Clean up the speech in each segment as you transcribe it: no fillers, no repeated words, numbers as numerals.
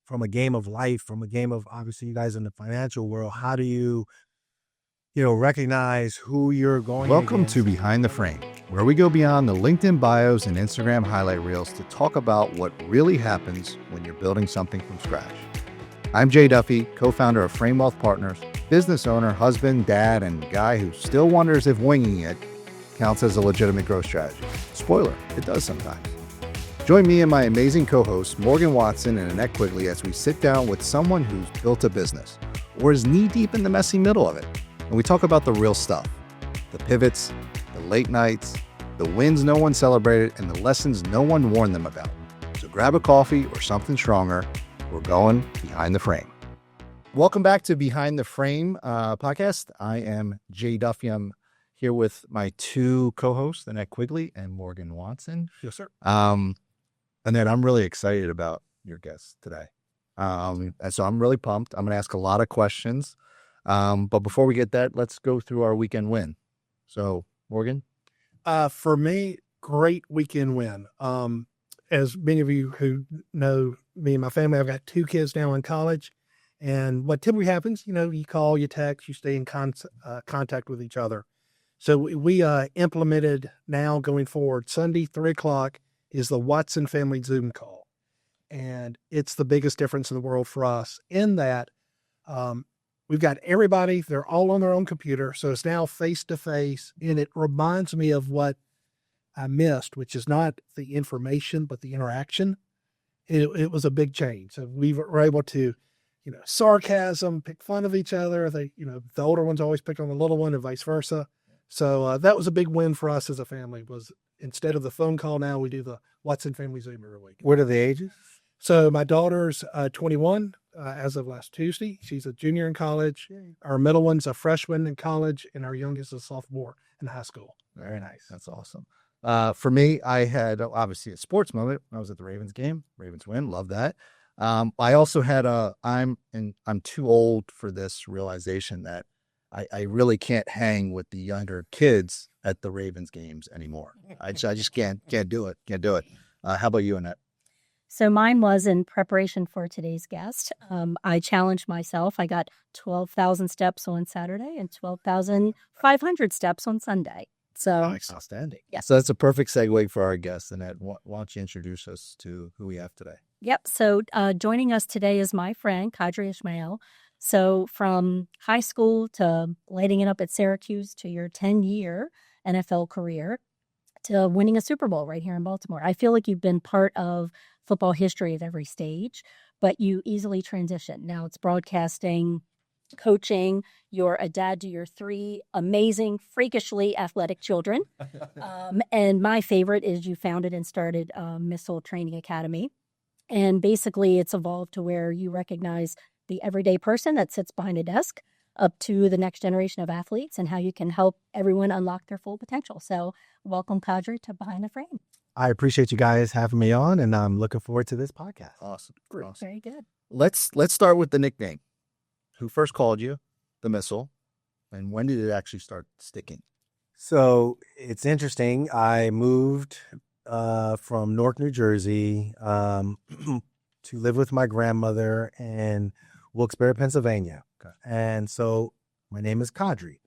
from a game of life, from a game of, obviously you guys in the financial world, how do you recognize who you're going Welcome against? to Behind the Frame, where we go beyond the LinkedIn bios and Instagram highlight reels to talk about what really happens when you're building something from scratch. I'm Jay Duffy, co-founder of Frame Wealth Partners, business owner, husband, dad, and guy who still wonders if winging it counts as a legitimate growth strategy. Spoiler, it does sometimes. Join me and my amazing co-hosts, Morgan Watson and Annette Quigley, as we sit down with someone who's built a business or is knee-deep in the messy middle of it. And we talk about the real stuff, the pivots, the late nights, the wins no one celebrated, and the lessons no one warned them about. So grab a coffee or something stronger. We're going behind the frame. Welcome back to Behind the Frame podcast. I am Jay Duffy. I'm here with my two co-hosts, Annette Quigley and Morgan Watson. Yes, sir. Annette, I'm really excited about your guest today. And so I'm really pumped. I'm going to ask a lot of questions. But before we get that, let's go through our weekend win. So, Morgan? For me, great weekend win. As many of you who know me and my family, I've got two kids now in college. And what typically happens, you call, you text, you stay in contact with each other. So we implemented now going forward, Sunday, 3:00 is the Watson family Zoom call. And it's the biggest difference in the world for us in that we've got everybody, they're all on their own computer. So it's now face-to-face. And it reminds me of what I missed, which is not the information, but the interaction. It was a big change. So we were able to, sarcasm, pick fun of each other. The older ones always pick on the little one and vice versa. So that was a big win for us as a family, was instead of the phone call now, we do the Watson family Zoom every week. What are the ages? So my daughter's 21 as of last Tuesday. She's a junior in college. Our middle one's a freshman in college, and our youngest is a sophomore in high school. Very nice. That's awesome. For me, I had obviously a sports moment. I was at the Ravens game. Ravens win. Love that. I also had I'm too old for this realization that I really can't hang with the younger kids at the Ravens games anymore. I just can't do it. Can't do it. How about you, Annette? So mine was in preparation for today's guest. I challenged myself. I got 12,000 steps on Saturday and 12,500 steps on Sunday. So Nice. Outstanding. Yeah. So that's a perfect segue for our guest, Annette. Why don't you introduce us to who we have today? Yep. So joining us today is my friend, Qadry Ismail. So from high school to lighting it up at Syracuse to your 10-year NFL career to winning a Super Bowl right here in Baltimore. I feel like you've been part of football history at every stage, but you easily transition. Now it's broadcasting, coaching. You're a dad to your three amazing, freakishly athletic children. And my favorite is you founded and started Missile Training Academy. And basically it's evolved to where you recognize the everyday person that sits behind a desk up to the next generation of athletes and how you can help everyone unlock their full potential. So welcome, Qadry, to Behind the Frame. I appreciate you guys having me on, and I'm looking forward to this podcast. Awesome. Great. Awesome. Very good. Let's start with the nickname. Who first called you the Missile, and when did it actually start sticking? So it's interesting. I moved from Newark, New Jersey, to live with my grandmother in Wilkes-Barre, Pennsylvania. Okay. And so my name is Qadry.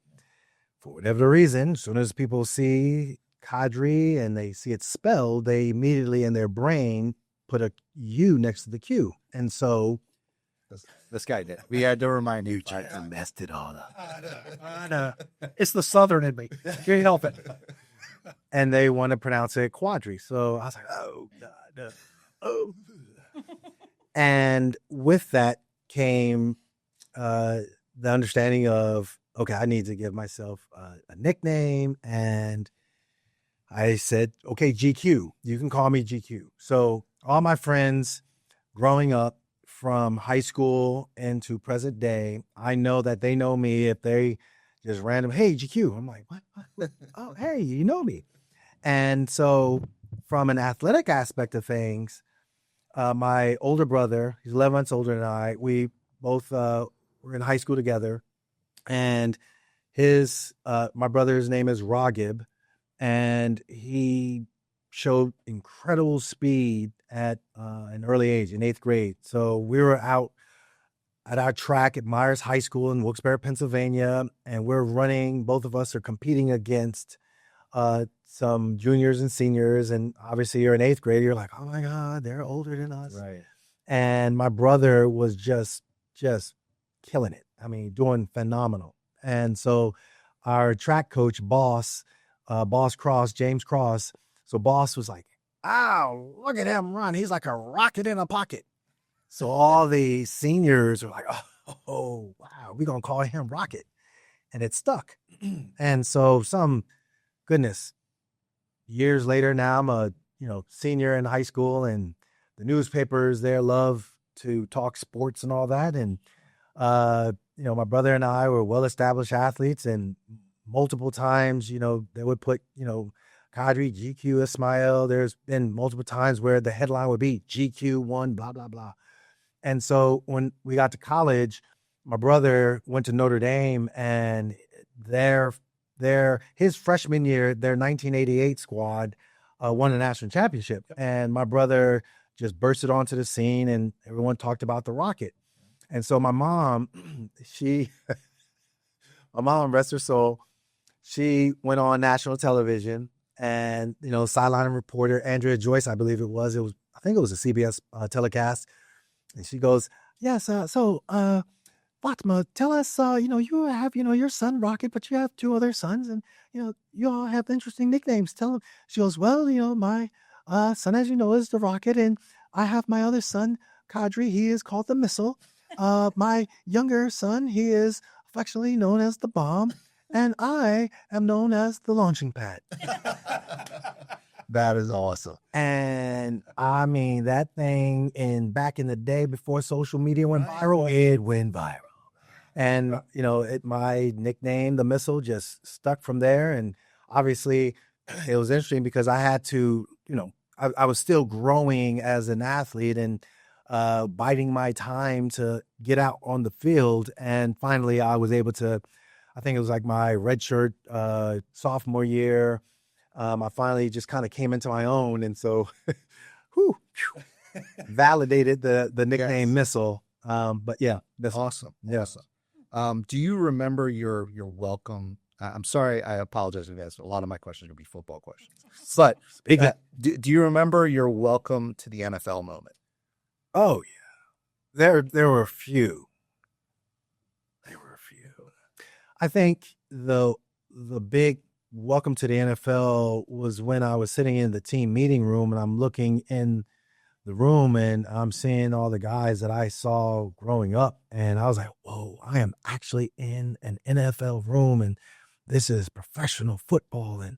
For whatever reason, as soon as people see Qadry and they see it spelled, they immediately in their brain put a U next to the Q. And so This guy did. We had to remind you. messed it all up. I know. It's the Southern in me. Can't help it. And they want to pronounce it Qadry. So I was like, oh, God. Oh. And with that came the understanding of, okay, I need to give myself a nickname. And I said, okay, GQ. You can call me GQ. So all my friends growing up from high school into present day, I know that they know me if they just random, hey, GQ. I'm like, what? Oh, hey, you know me. And so from an athletic aspect of things, my older brother, he's 11 months older than I, we both were in high school together. And my brother's name is Ragib, and he showed incredible speed at an early age, in 8th grade. So we were out at our track at Myers High School in Wilkes-Barre, Pennsylvania, and we're running. Both of us are competing against some juniors and seniors, and obviously you're in 8th grade. You're like, oh my God, they're older than us. Right. And my brother was just killing it. I mean, doing phenomenal. And so our track coach, Boss Cross, James Cross. So Boss was like, "Ow, look at him run. He's like a rocket in a pocket." So all the seniors are like, "Oh, wow, we're going to call him Rocket." And it stuck. And so goodness, years later now, I'm a, senior in high school, and the newspapers there love to talk sports and all that. And, my brother and I were well-established athletes, and multiple times, they would put, Qadry, GQ Ismail. There's been multiple times where the headline would be GQ won, blah, blah, blah. And so when we got to college, my brother went to Notre Dame, and his freshman year, their 1988 squad won a national championship. And my brother just bursted onto the scene, and everyone talked about the Rocket. And so my mom, my mom, rest her soul, she went on national television, and, sideline reporter Andrea Joyce, I believe I think it was a CBS telecast. And she goes, "Yes, so Fatima, tell us, you have, your son Rocket, but you have 2 other sons, and, you all have interesting nicknames. Tell them." She goes, "Well, my son, as you know, is the Rocket, and I have my other son, Qadry. He is called the Missile. My younger son, he is affectionately known as the Bomb, and I am known as the Launching Pad." That is awesome. And I mean, that thing back in the day before social media went viral, it went viral. And, my nickname, the Missile, just stuck from there. And obviously it was interesting because I had to, I was still growing as an athlete and biding my time to get out on the field. And finally I was able to, I think it was like my redshirt sophomore year. I finally just kind of came into my own. And so validated the nickname Missile. But yeah, that's Awesome. Yeah. Awesome. Do you remember your welcome? I'm sorry, I apologize in advance. A lot of my questions will be football questions. But do you remember your welcome to the NFL moment? Oh yeah. There were a few. I think the big welcome to the NFL was when I was sitting in the team meeting room, and I'm looking in the room and I'm seeing all the guys that I saw growing up. And I was like, whoa, I am actually in an NFL room, and this is professional football. And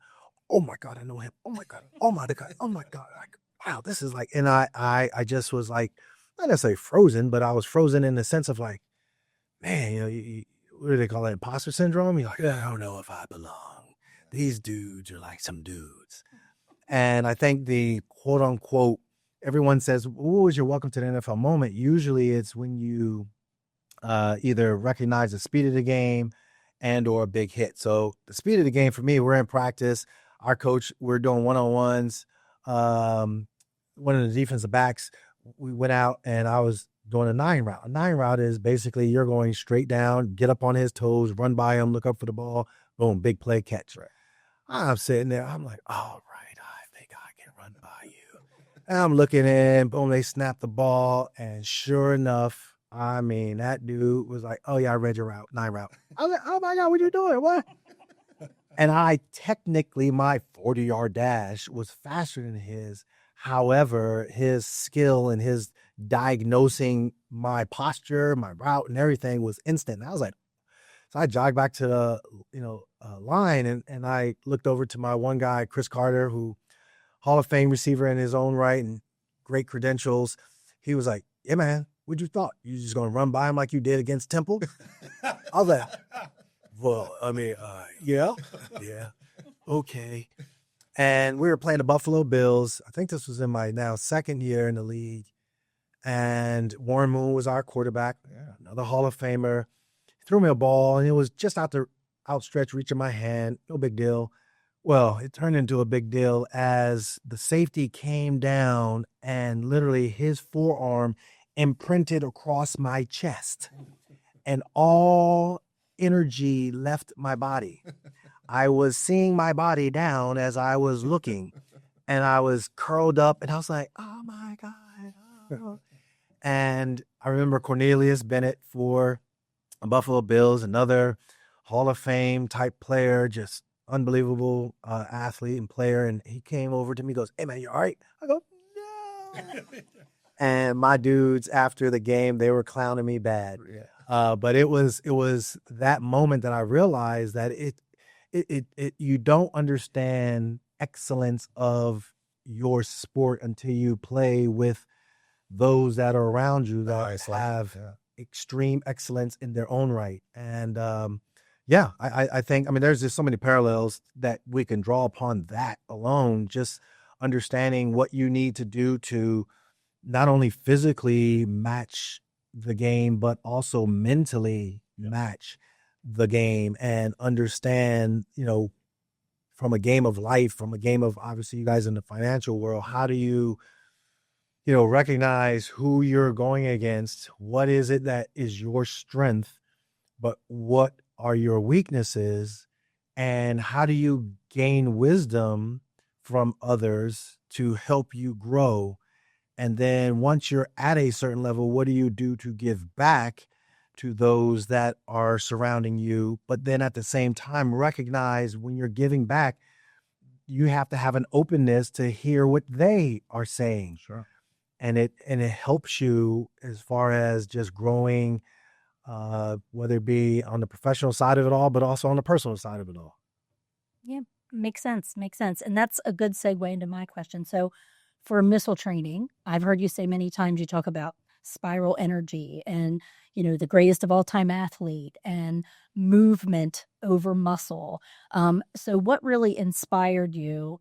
oh my God, I know him. Oh my God. Oh my God. Oh my God. Like, wow, this is like, and I just was like, not necessarily frozen, but I was frozen in the sense of like, man, what do they call it? Imposter syndrome? You're like, I don't know if I belong. These dudes are like some dudes. And I think the quote unquote, everyone says, what was your welcome to the NFL moment? Usually it's when you either recognize the speed of the game and or a big hit. So the speed of the game for me, we're in practice. Our coach, we're doing one-on-ones. One of the defensive backs, we went out and I was doing a 9 route. A 9 route is basically you're going straight down, get up on his toes, run by him, look up for the ball, boom, big play, catch. Right. I'm sitting there. I'm like, all right, I think I can run by you. And I'm looking in, boom, they snap the ball. And sure enough, I mean, that dude was like, oh yeah, I read your route, 9 route. I was like, oh my God, what are you doing? What? And I technically, my 40-yard dash was faster than his. However, his skill and his diagnosing my posture, my route and everything was instant. And I was like, so I jogged back to the, line and I looked over to my one guy, Chris Carter, who Hall of Fame receiver in his own right and great credentials. He was like, yeah, man, what'd you thought? You just going to run by him like you did against Temple? I was like, well, I mean, yeah, okay. And we were playing the Buffalo Bills. I think this was in my now second year in the league. And Warren Moon was our quarterback, another Hall of Famer. He threw me a ball, and it was just out the outstretched reach of my hand. No big deal. Well, it turned into a big deal as the safety came down and literally his forearm imprinted across my chest and all energy left my body. I was seeing my body down as I was looking and I was curled up and I was like, oh my God. Oh. And I remember Cornelius Bennett for Buffalo Bills, another Hall of Fame type player, just unbelievable athlete and player. And he came over to me, goes, hey man, you all right? I go, no. And my dudes after the game, they were clowning me bad. But it was that moment that I realized that you don't understand excellence of your sport until you play with those that are around you that have extreme excellence in their own right. And I think, I mean, there's just so many parallels that we can draw upon that alone, just understanding what you need to do to not only physically match the game, but also mentally match the game and understand, from a game of life, from a game of, obviously you guys in the financial world, how do you recognize who you're going against? What is it that is your strength, but what are your weaknesses? And how do you gain wisdom from others to help you grow? And then once you're at a certain level, what do you do to give back to those that are surrounding you? But then at the same time, recognize when you're giving back, you have to have an openness to hear what they are saying. Sure. And it helps you as far as just growing, whether it be on the professional side of it all, but also on the personal side of it all. Yeah, makes sense. And that's a good segue into my question. So for missile training, I've heard you say many times, you talk about spiral energy and, the greatest of all time athlete and movement over muscle. So what really inspired you,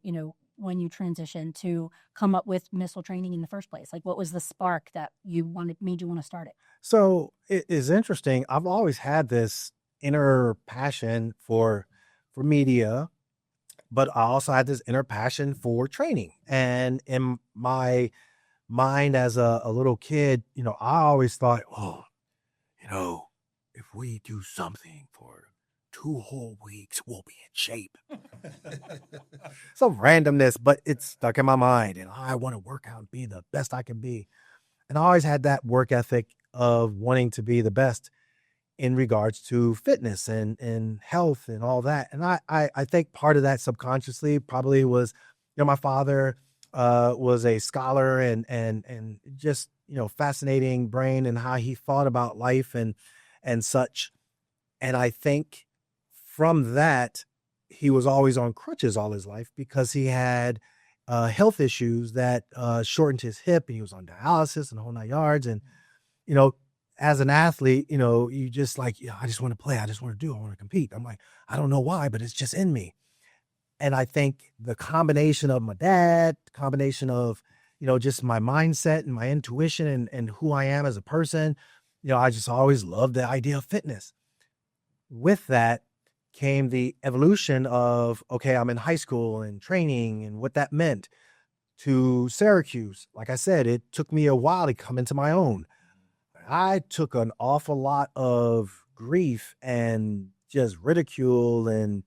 when you transitioned to come up with missile training in the first place? Like, what was the spark that made you want to start it? So it is interesting. I've always had this inner passion for media, but I also had this inner passion for training. And in my mind as a little kid, I always thought, if we do something for 2 whole weeks, we'll be in shape. Some randomness, but it's stuck in my mind. And I want to work out and be the best I can be. And I always had that work ethic of wanting to be the best in regards to fitness and health and all that. And I think part of that subconsciously probably was, my father was a scholar and just, fascinating brain and how he thought about life and such. And I think from that, he was always on crutches all his life because he had health issues that shortened his hip, and he was on dialysis and the whole 9 yards. And, as an athlete, you just like, I just want to play. I just want to I want to compete. I'm like, I don't know why, but it's just in me. And I think the combination of my dad, combination of, just my mindset and my intuition and who I am as a person, I just always loved the idea of fitness. With that came the evolution of, okay, I'm in high school and training and what that meant to Syracuse. Like I said, it took me a while to come into my own. I took an awful lot of grief and just ridicule and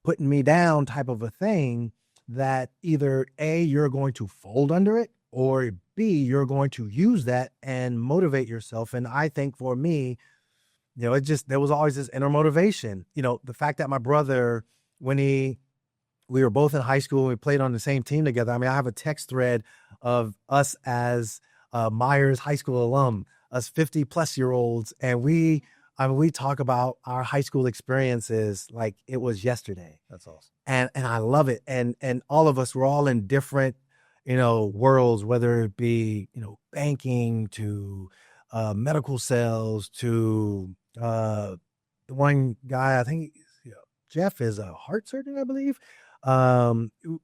putting me down type of a thing that either A, you're going to fold under it, or B, you're going to use that and motivate yourself. And I think for me, there was always this inner motivation. The fact that my brother, we were both in high school and we played on the same team together. I mean, I have a text thread of us as Myers High School alum, us 50-plus-year-olds, and we talk about our high school experiences like it was yesterday. That's awesome. And I love it. And all of us were all in different, worlds, whether it be, banking to medical sales to the one guy, I think Jeff is a heart surgeon, I believe.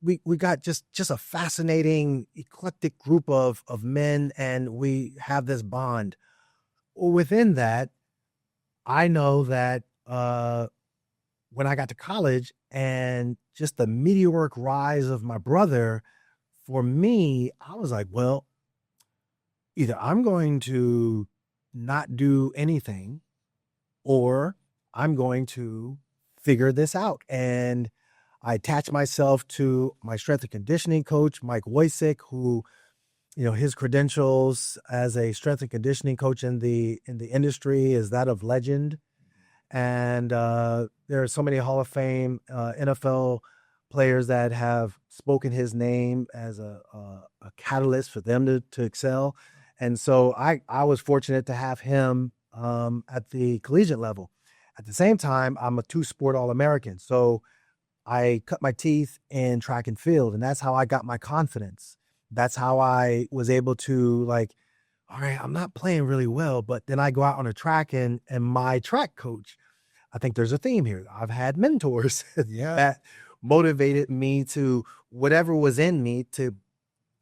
We got just a fascinating, eclectic group of men, and we have this bond. Within that, I know that when I got to college and just the meteoric rise of my brother, for me, I was like, well, either I'm going to not do anything or I'm going to figure this out. And I attached myself to my strength and conditioning coach, Mike Wojcik, who, his credentials as a strength and conditioning coach in the industry is that of legend. And there are so many Hall of Fame NFL players that have spoken his name as a catalyst for them to excel. And so I was fortunate to have him at the collegiate level. At the same time, I'm a two-sport All-American. So I cut my teeth in track and field, and that's how I got my confidence. That's how I was able to, like, all right, I'm not playing really well, but then I go out on a track and my track coach, I think there's a theme here. I've had mentors that motivated me to whatever was in me to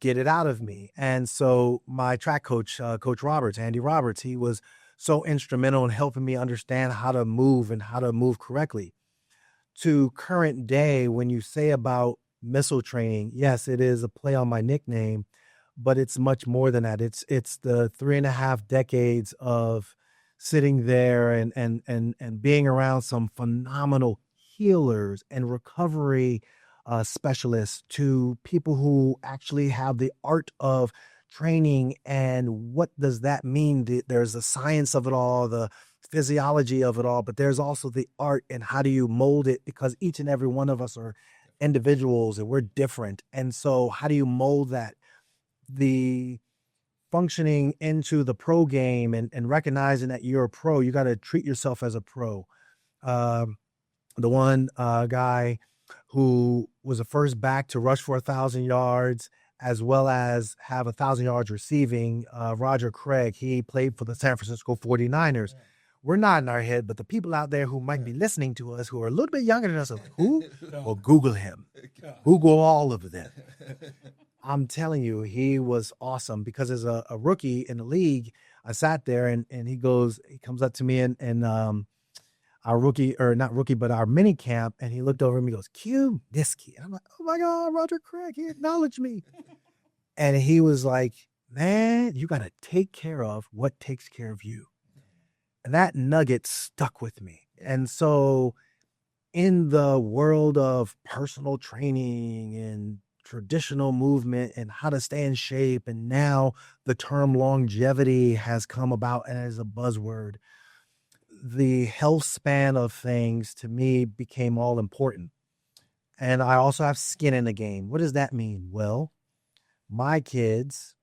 get it out of me. And so my track coach, Coach Roberts, Andy Roberts, he was so instrumental in helping me understand how to move and how to move correctly. To current day, when you say about missile training, yes, it is a play on my nickname, but it's much more than that. It's the 3.5 decades of sitting there and being around some phenomenal healers and recovery specialists, to people who actually have the art of training and what does that mean. There's the science of it all, the physiology of it all, but there's also the art and how do you mold it, because each and every one of us are individuals and we're different. And so how do you mold that? The functioning into the pro game and recognizing that you're a pro, you got to treat yourself as a pro. The one guy who was the first back to rush for 1,000 yards, as well as have 1,000 yards receiving, Roger Craig, he played for the San Francisco 49ers. Yeah. We're nodding our head, but the people out there who might be listening to us who are a little bit younger than us, who? Well, Google him. Google all of them. I'm telling you, he was awesome, because as a rookie in the league, I sat there and he comes up to me and our rookie, or not rookie, but our mini camp, and he looked over at me and goes, Q, this kid. And I'm like, oh my God, Roger Craig, he acknowledged me. And he was like, man, you got to take care of what takes care of you. And that nugget stuck with me. And so in the world of personal training and traditional movement and how to stay in shape, and now the term longevity has come about as a buzzword, the health span of things to me became all important. And I also have skin in the game. What does that mean? Well, my kids,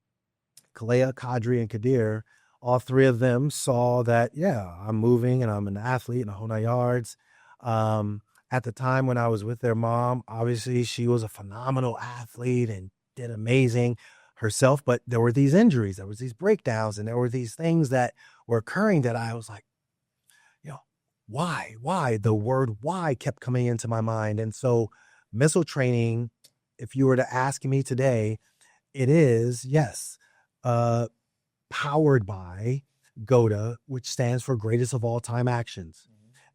Kalea, Qadry, and Qadr, all three of them saw that, yeah, I'm moving and I'm an athlete and a whole 9 yards. At the time when I was with their mom, obviously she was a phenomenal athlete and did amazing herself, but there were these injuries, there was these breakdowns, and there were these things that were occurring that I was like, why? The word why kept coming into my mind. And so missile training, if you were to ask me today, it is, yes, powered by GOTA, which stands for Greatest of All Time Actions.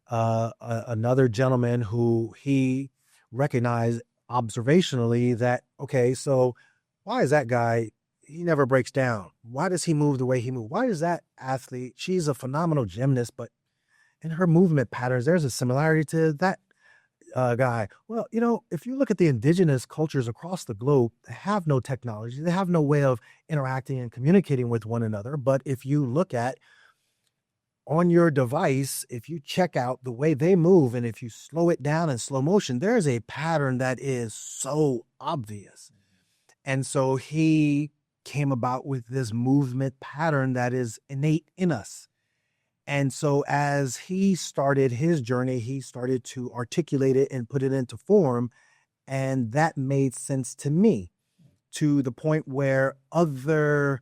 Another gentleman who he recognized observationally that, okay, so why is that guy, he never breaks down? Why does he move the way he moves? Why is that athlete, she's a phenomenal gymnast, but in her movement patterns, there's a similarity to that guy. Well, if you look at the indigenous cultures across the globe, they have no technology. They have no way of interacting and communicating with one another. But if you look at on your device, if you check out the way they move, and if you slow it down in slow motion, there's a pattern that is so obvious. And so he came about with this movement pattern that is innate in us. And so as he started his journey, he started to articulate it and put it into form. And that made sense to me, to the point where other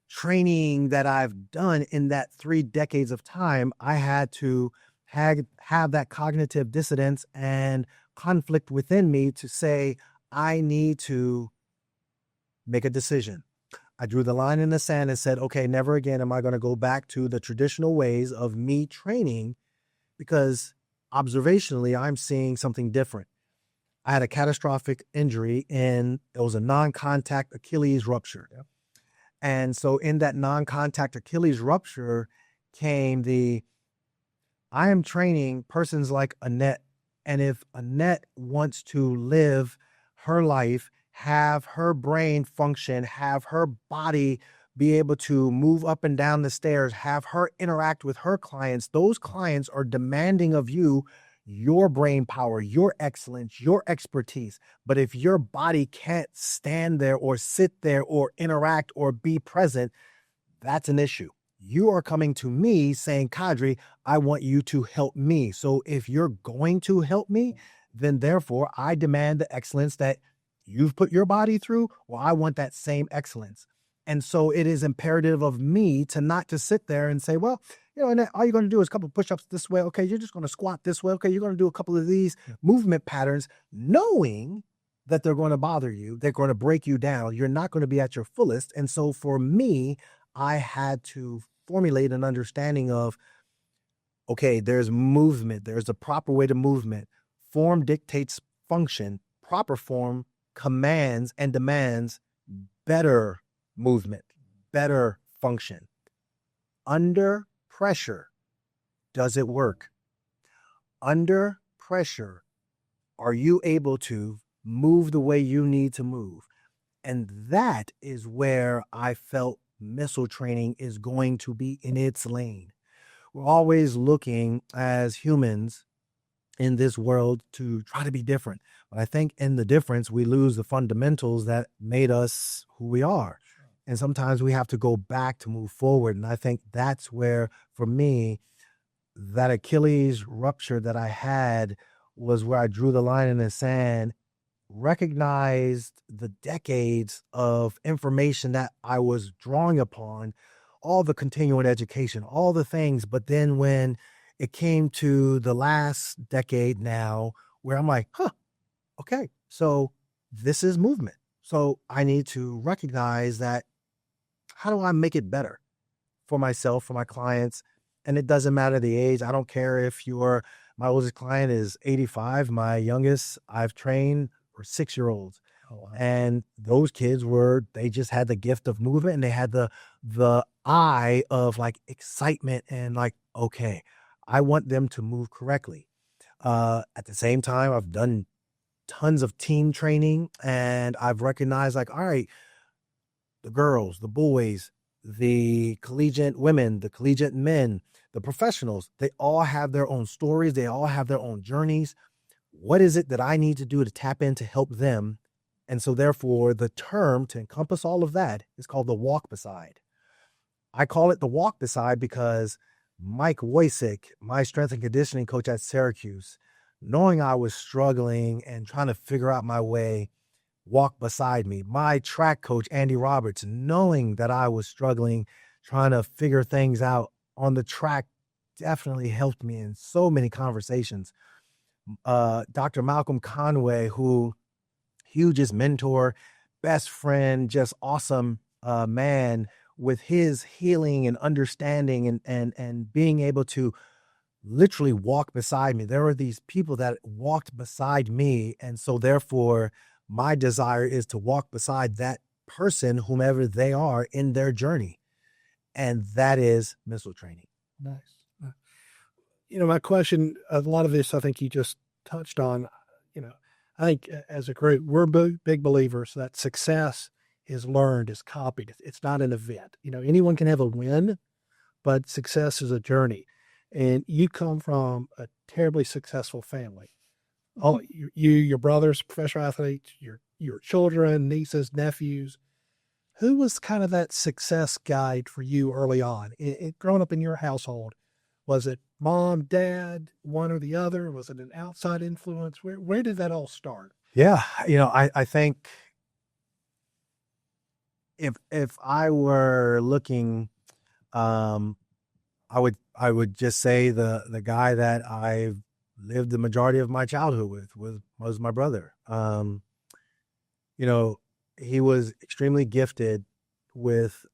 training that I've done in that 3 decades of time, I had to have that cognitive dissonance and conflict within me to say, I need to make a decision. I drew the line in the sand and said, okay, never again am I going to go back to the traditional ways of me training, because observationally, I'm seeing something different. I had a catastrophic injury and it was a non-contact Achilles rupture. Yep. And so in that non-contact Achilles rupture came I am training persons like Annette. And if Annette wants to live her life, have her brain function, have her body be able to move up and down the stairs, have her interact with her clients, those clients are demanding of you your brain power, your excellence, your expertise. But if your body can't stand there or sit there or interact or be present, that's an issue. You are coming to me saying, Qadry, I want you to help me. So if you're going to help me, then therefore I demand the excellence that you've put your body through, or I want that same excellence. And so it is imperative of me to not to sit there and say, well, and all you're going to do is a couple of push-ups this way. Okay, you're just going to squat this way. Okay, you're going to do a couple of these movement patterns, knowing that they're going to bother you. They're going to break you down. You're not going to be at your fullest. And so for me, I had to formulate an understanding of, okay, there's movement. There's a proper way to movement. Form dictates function. Proper form commands and demands better movement, better function. Under pressure, does it work? Under pressure, are you able to move the way you need to move? And that is where I felt missile training is going to be in its lane. We're always looking as humans in this world to try to be different. But I think in the difference, we lose the fundamentals that made us who we are. And sometimes we have to go back to move forward. And I think that's where, for me, that Achilles rupture that I had was where I drew the line in the sand, recognized the decades of information that I was drawing upon, all the continuing education, all the things. But then when it came to the last decade now, where I'm like, okay, so this is movement. So I need to recognize that, how do I make it better for myself, for my clients? And it doesn't matter the age. I don't care if my oldest client is 85. My youngest I've trained were 6-year-olds. Oh, wow. And those kids they just had the gift of movement, and they had the eye of like excitement and like, okay, I want them to move correctly. At the same time, I've done tons of team training, and I've recognized like, all right, the girls, the boys, the collegiate women, the collegiate men, the professionals, they all have their own stories. They all have their own journeys. What is it that I need to do to tap in to help them? And so therefore the term to encompass all of that is called the walk beside. I call it the walk beside because Mike Wojcik, my strength and conditioning coach at Syracuse, knowing I was struggling and trying to figure out my way, walk beside me. My track coach, Andy Roberts, knowing that I was struggling, trying to figure things out on the track, definitely helped me in so many conversations. Dr. Malcolm Conway, who hugest mentor, best friend, just awesome man, with his healing and understanding and being able to literally walk beside me. There were these people that walked beside me. And so therefore my desire is to walk beside that person, whomever they are in their journey. And that is missile training. Nice. My question, a lot of this, I think you just touched on, I think as a group, we're big believers that success is learned, is copied. It's not an event. Anyone can have a win, but success is a journey. And you come from a terribly successful family. All your brothers, professional athletes, your children, nieces, nephews. Who was kind of that success guide for you early on? Growing up in your household, was it mom, dad, one or the other? Was it an outside influence? Where did that all start? Yeah, I think if I were looking, I would just say the guy that I've lived the majority of my childhood with was my brother. He was extremely gifted with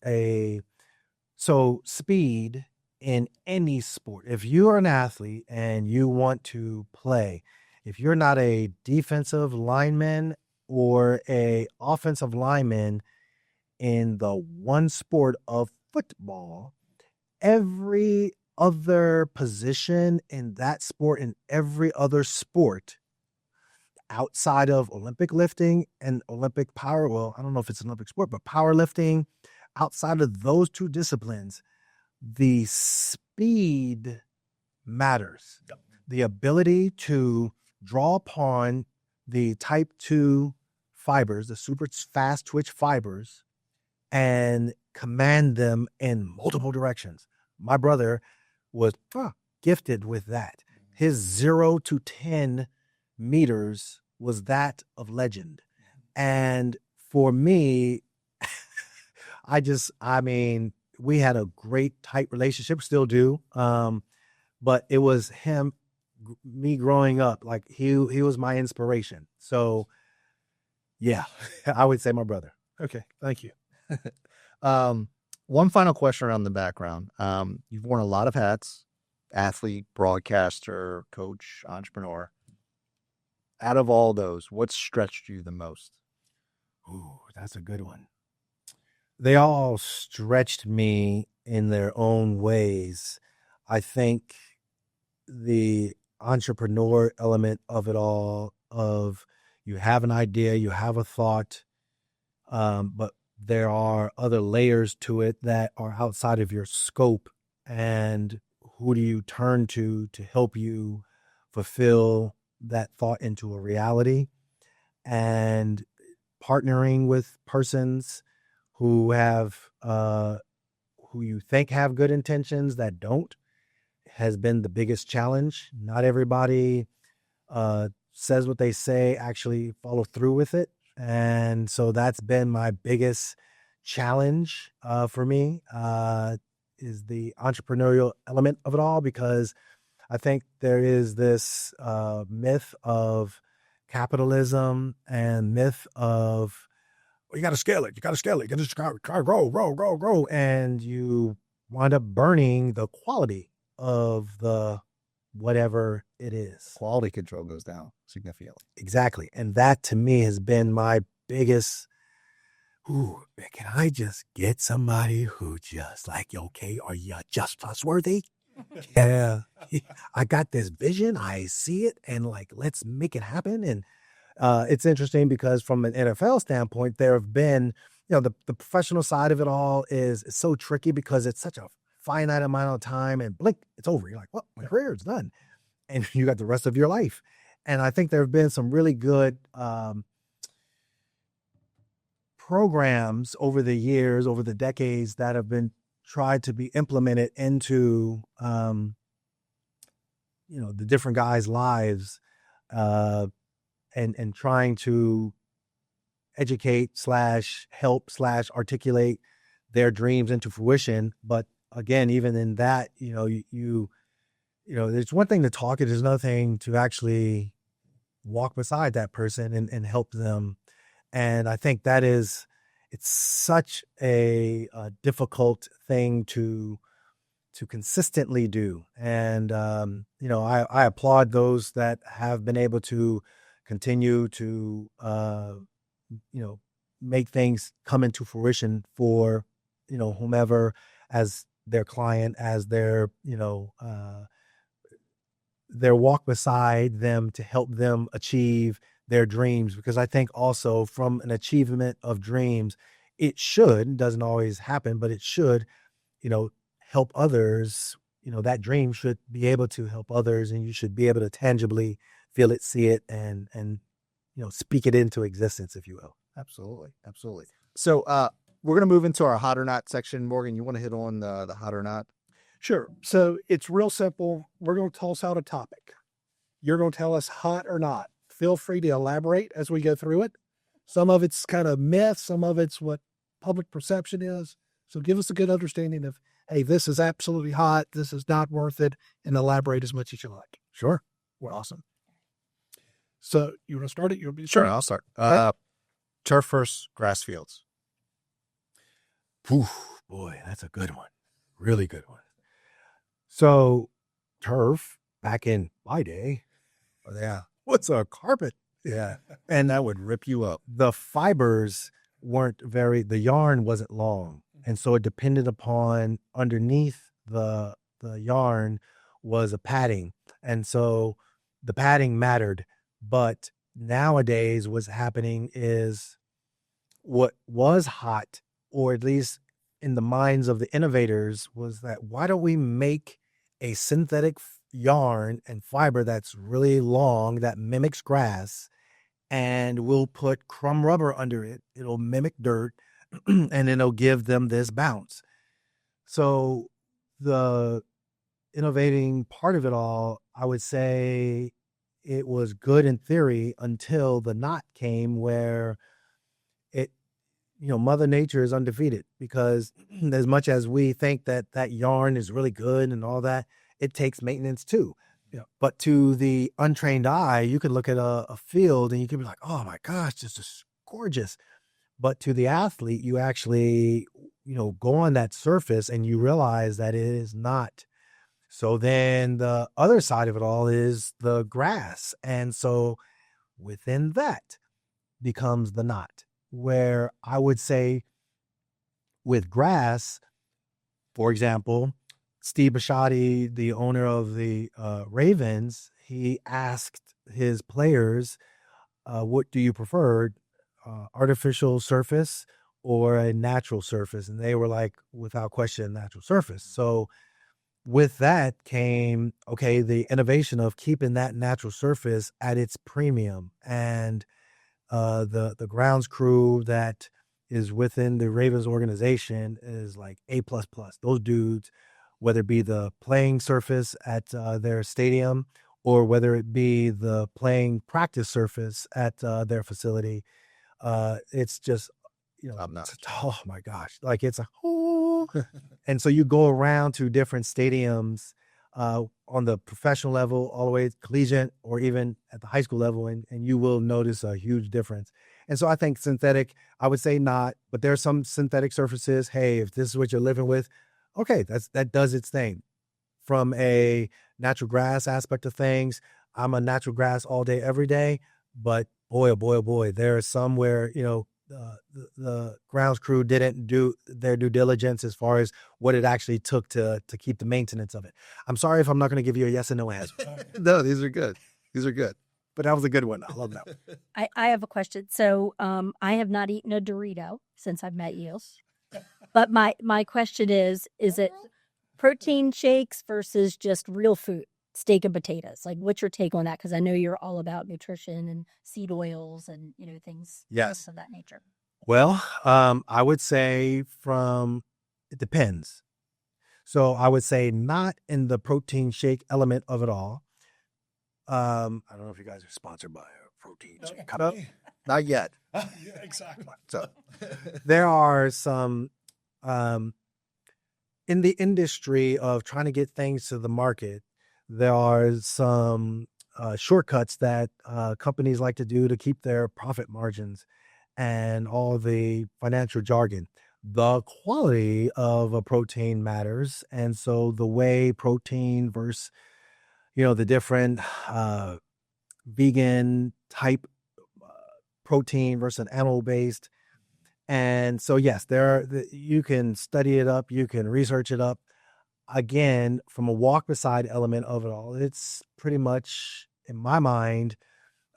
speed in any sport. If you are an athlete and you want to play, if you're not a defensive lineman or a offensive lineman in the one sport of football, every other position in that sport and every other sport outside of Olympic lifting and Olympic power, well, I don't know if it's an Olympic sport, but powerlifting, outside of those two disciplines, the speed matters. Yep. The ability to draw upon the type 2 fibers, the super fast twitch fibers, and command them in multiple directions. My brother was gifted with that. His 0 to 10 meters was that of legend. And for me, we had a great tight relationship, still do. But it was me growing up, like he was my inspiration. So yeah, I would say my brother. Okay. Thank you. One final question around the background. You've worn a lot of hats: athlete, broadcaster, coach, entrepreneur. Out of all those, what stretched you the most? Ooh, that's a good one. They all stretched me in their own ways. I think the entrepreneur element of it all, of you have an idea, you have a thought, but there are other layers to it that are outside of your scope. And who do you turn to help you fulfill that thought into a reality? And partnering with persons who have who you think have good intentions that don't has been the biggest challenge. Not everybody says what they say, actually follow through with it. And so that's been my biggest challenge for me, is the entrepreneurial element of it all, because I think there is this myth of capitalism and myth of, well, you got to scale it. You got to just grow. And you wind up burning the quality of the whatever it is. Quality control goes down significantly. Exactly. And that to me has been my biggest, can I just get somebody who just like, okay, are you just trustworthy? Yeah. I got this vision. I see it, and like, let's make it happen. And it's interesting because from an NFL standpoint, there have been, the professional side of it all is so tricky because it's such a finite amount of time, and blink, it's over. You're like, well, my career is done. And you got the rest of your life. And I think there have been some really good programs over the years, over the decades, that have been tried to be implemented into, the different guys' lives, and trying to educate / help / articulate their dreams into fruition. But again, even in that, there's one thing to talk it, there's another thing to actually walk beside that person and help them. And I think it's such a difficult thing to consistently do. And, I applaud those that have been able to continue to, make things come into fruition for, whomever, as their client, as their walk beside them to help them achieve their dreams. Because I think also from an achievement of dreams, it doesn't always happen, but it should, help others. That dream should be able to help others, and you should be able to tangibly feel it, see it, and speak it into existence, if you will. Absolutely. Absolutely. So we're going to move into our hot or not section. Morgan, you want to hit on the hot or not? Sure. So it's real simple. We're going to toss out a topic. You're going to tell us hot or not. Feel free to elaborate as we go through it. Some of it's kind of myth. Some of it's what public perception is. So give us a good understanding of, hey, this is absolutely hot. This is not worth it. And elaborate as much as you like. Sure. Well, awesome. So you want to start it? You want me to Sure, start? I'll start. Turf versus grass fields. Boy, that's a good one. Really good one. So turf, back in my day, was a carpet. Yeah. And That would rip you up. the fibers the yarn wasn't long. And so it depended upon underneath the yarn was a padding. And so the padding mattered. But nowadays what's happening is what was hot, or at least in the minds of the innovators, was that why don't we make a synthetic yarn and fiber that's really long that mimics grass, and we'll put crumb rubber under it. It'll mimic dirt and it'll give them this bounce. So the innovating part of it all, I would say it was good in theory until the knot came where it, Mother Nature is undefeated, because as much as we think that yarn is really good and all that, it takes maintenance too. Yeah. But to the untrained eye, you could look at a field and you could be like, oh my gosh, this is gorgeous. But to the athlete, you actually, go on that surface and you realize that it is not. So then the other side of it all is the grass. And so within that becomes the knot, where I would say with grass, for example, Steve Bisciotti, the owner of the Ravens, he asked his players, what do you prefer, artificial surface or a natural surface? And they were like, without question, natural surface. So with that came, okay, the innovation of keeping that natural surface at its premium. And the grounds crew that is within the Ravens organization is like A++. Those dudes, whether it be the playing surface at their stadium or whether it be the playing practice surface at their facility, it's just, oh my gosh, like it's and so you go around to different stadiums on the professional level, all the way collegiate, or even at the high school level, and you will notice a huge difference. And so I think synthetic, I would say not, but there are some synthetic surfaces. Hey, if this is what you're living with, okay, that does its thing. From a natural grass aspect of things, I'm a natural grass all day, every day. But boy, oh boy, oh boy, there are some where, the grounds crew didn't do their due diligence as far as what it actually took to keep the maintenance of it. I'm sorry if I'm not going to give you a yes and no answer. No, these are good. But that was a good one. I love that one. I have a question. So I have not eaten a Dorito since I've met you. But my question is it protein shakes versus just real food, steak and potatoes? Like, what's your take on that? Because I know you're all about nutrition and seed oils and, things Yes. of that nature. Well, I would say it depends. So I would say not in the protein shake element of it all. I don't know if you guys are sponsored by a protein shake. No, not yet. Yeah, exactly. So there are some in the industry of trying to get things to the market, there are some shortcuts that companies like to do to keep their profit margins and all the financial jargon. The quality of a protein matters. And so the way protein versus, the different vegan type protein versus an animal-based. And so, yes, you can study it up, you can research it up. Again, from a walk beside element of it all, it's pretty much, in my mind,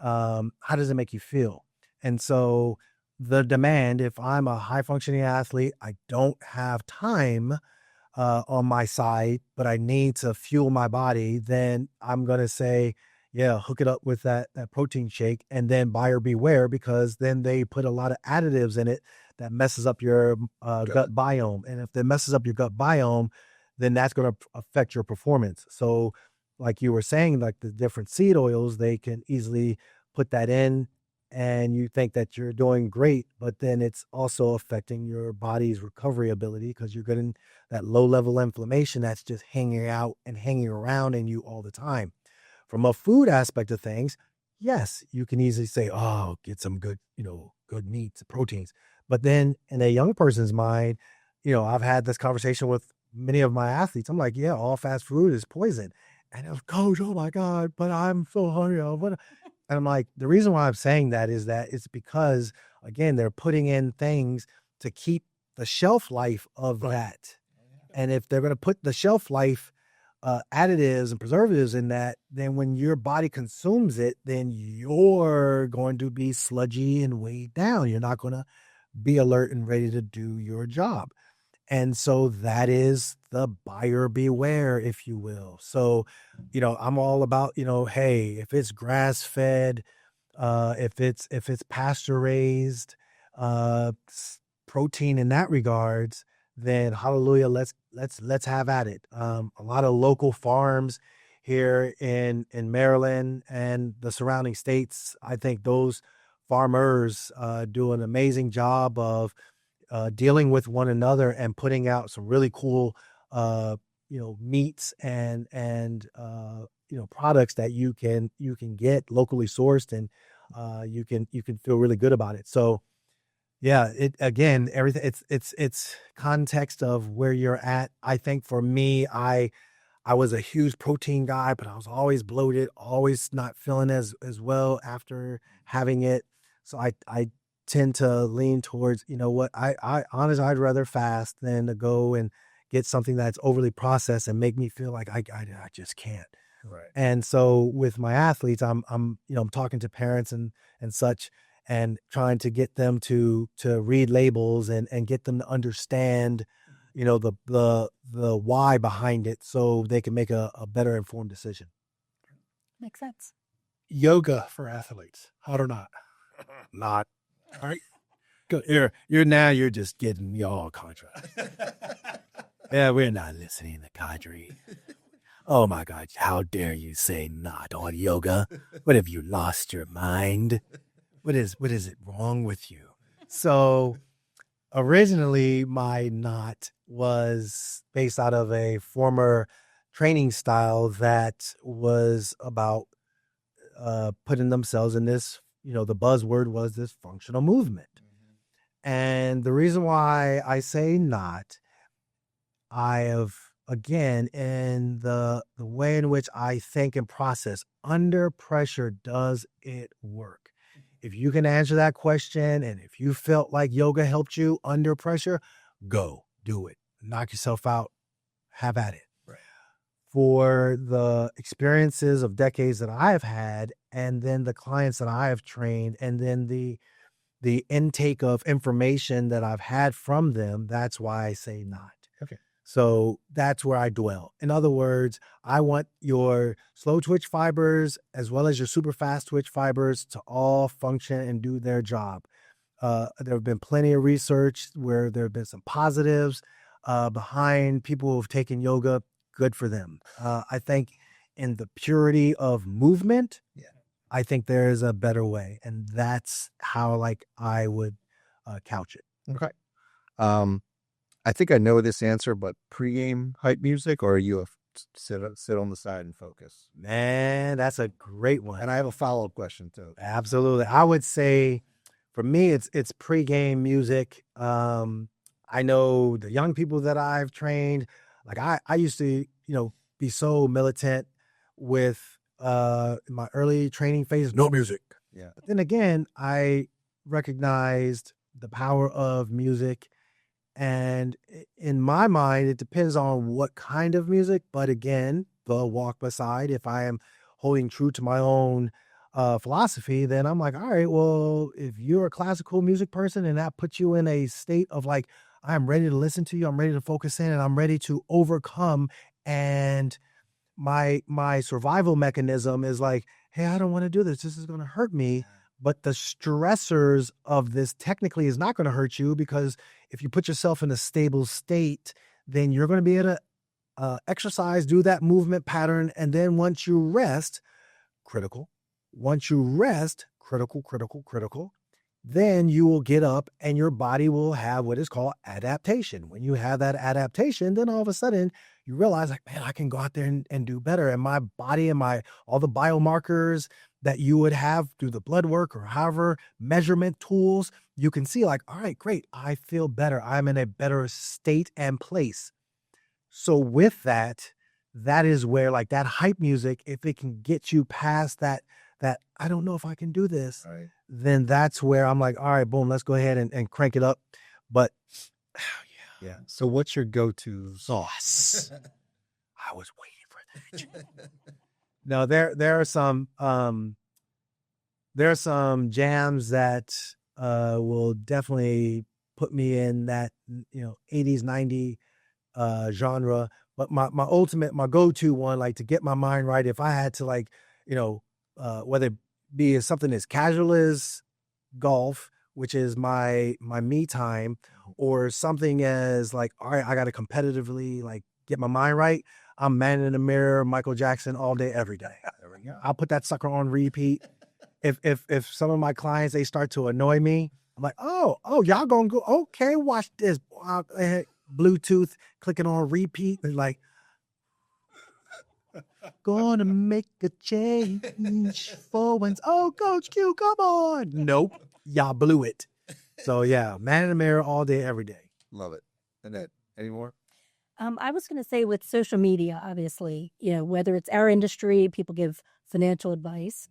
how does it make you feel? And so the demand, if I'm a high functioning athlete, I don't have time on my side, but I need to fuel my body, then I'm going to say, yeah, hook it up with that protein shake, and then buyer beware, because then they put a lot of additives in it that messes up your gut biome. And if it messes up your gut biome, then that's going to affect your performance. So like you were saying, like the different seed oils, they can easily put that in and you think that you're doing great, but then it's also affecting your body's recovery ability, because you're getting that low level inflammation that's just hanging out and hanging around in you all the time. From a food aspect of things, yes, you can easily say, oh, get some good, good meats, proteins. But then in a young person's mind, I've had this conversation with many of my athletes. I'm like, yeah, all fast food is poison. And it was, Coach, oh my God, but I'm so hungry. And I'm like, the reason why I'm saying that is that it's because, again, they're putting in things to keep the shelf life of that. And if they're going to put the shelf life additives and preservatives in that, then when your body consumes it, then you're going to be sludgy and weighed down. You're not going to be alert and ready to do your job. And so that is the buyer beware, if you will. So, I'm all about, hey, if it's grass fed, if it's pasture raised, protein in that regards, then hallelujah, let's have at it. A lot of local farms here in Maryland and the surrounding states, I think those farmers do an amazing job of dealing with one another and putting out some really cool meats and products that you can get locally sourced, and you can feel really good about it. So yeah, it again, everything it's context of where you're at. I think for me, I was a huge protein guy, but I was always bloated, always not feeling as well after having it. So I tend to lean towards, what I honestly, I'd rather fast than to go and get something that's overly processed and make me feel like I just can't. Right. And so with my athletes, I'm talking to parents and such, and trying to get them to read labels and get them to understand, the why behind it, so they can make a better informed decision. Makes sense. Yoga for athletes, hot or not? Not. All right. Good. You're just getting me all contrast. Yeah, we're not listening to Qadry. Oh my God, how dare you say not on yoga? What, have you lost your mind? What is it wrong with you? So originally my not was based out of a former training style that was about putting themselves in this, the buzzword was this functional movement. And the reason why I say not, I have, again, in the way in which I think and process, under pressure, does it work? If you can answer that question, and if you felt like yoga helped you under pressure, go do it. Knock yourself out. Have at it. Right. For the experiences of decades that I have had, and then the clients that I have trained, and then the intake of information that I've had from them, that's why I say not. Okay. So that's where I dwell. In other words, I want your slow twitch fibers as well as your super fast twitch fibers to all function and do their job. There have been plenty of research where there have been some positives behind people who have taken yoga. Good for them. I think in the purity of movement, I think there is a better way. And that's how I would couch it. Okay. I think I know this answer, but pregame hype music, or are you sit on the side and focus? Man, that's a great one. And I have a follow-up question too. Absolutely. I would say for me, it's pregame music. I know the young people that I've trained, I used to, be so militant with my early training phase, no music. Yeah. But then again, I recognized the power of music. And in my mind, it depends on what kind of music. But again, the walk beside, if I am holding true to my own philosophy, then I'm like, all right, well, if you're a classical music person and that puts you in a state of I'm ready to listen to you, I'm ready to focus in, and I'm ready to overcome. And my survival mechanism is hey, I don't want to do this. This is going to hurt me. But the stressors of this technically is not going to hurt you, because if you put yourself in a stable state, then you're going to be able to exercise, do that movement pattern. And then once you rest, critical, then you will get up and your body will have what is called adaptation. When you have that adaptation, then all of a sudden you realize man, I can go out there and do better. And my body and all the biomarkers that you would have through the blood work or however measurement tools, you can see all right, great. I feel better. I'm in a better state and place. So with that is where that hype music, if it can get you past that that I don't know if I can do this, Right. then that's where I'm like, all right, boom, let's go ahead and crank it up. But Yeah. So what's your go-to sauce. I was waiting for that. No, there are some jams that will definitely put me in that 80s 90s genre. But my ultimate, my go-to one, like to get my mind right, if I had to whether it be something as casual as golf, which is my me time, or something as like, all right, I got to competitively like get my mind right. I'm Man in the Mirror, Michael Jackson all day, every day. There we go. I'll put that sucker on repeat. If some of my clients, they start to annoy me, I'm like, oh, y'all gonna go, okay, watch this. Bluetooth clicking on repeat. They're like, gonna make a change for once. Oh, Coach Q, come on. Nope, y'all blew it. So yeah, Man in the Mirror all day, every day. Love it. Annette, any more? I was going to say with social media, obviously, whether it's our industry, people give financial advice.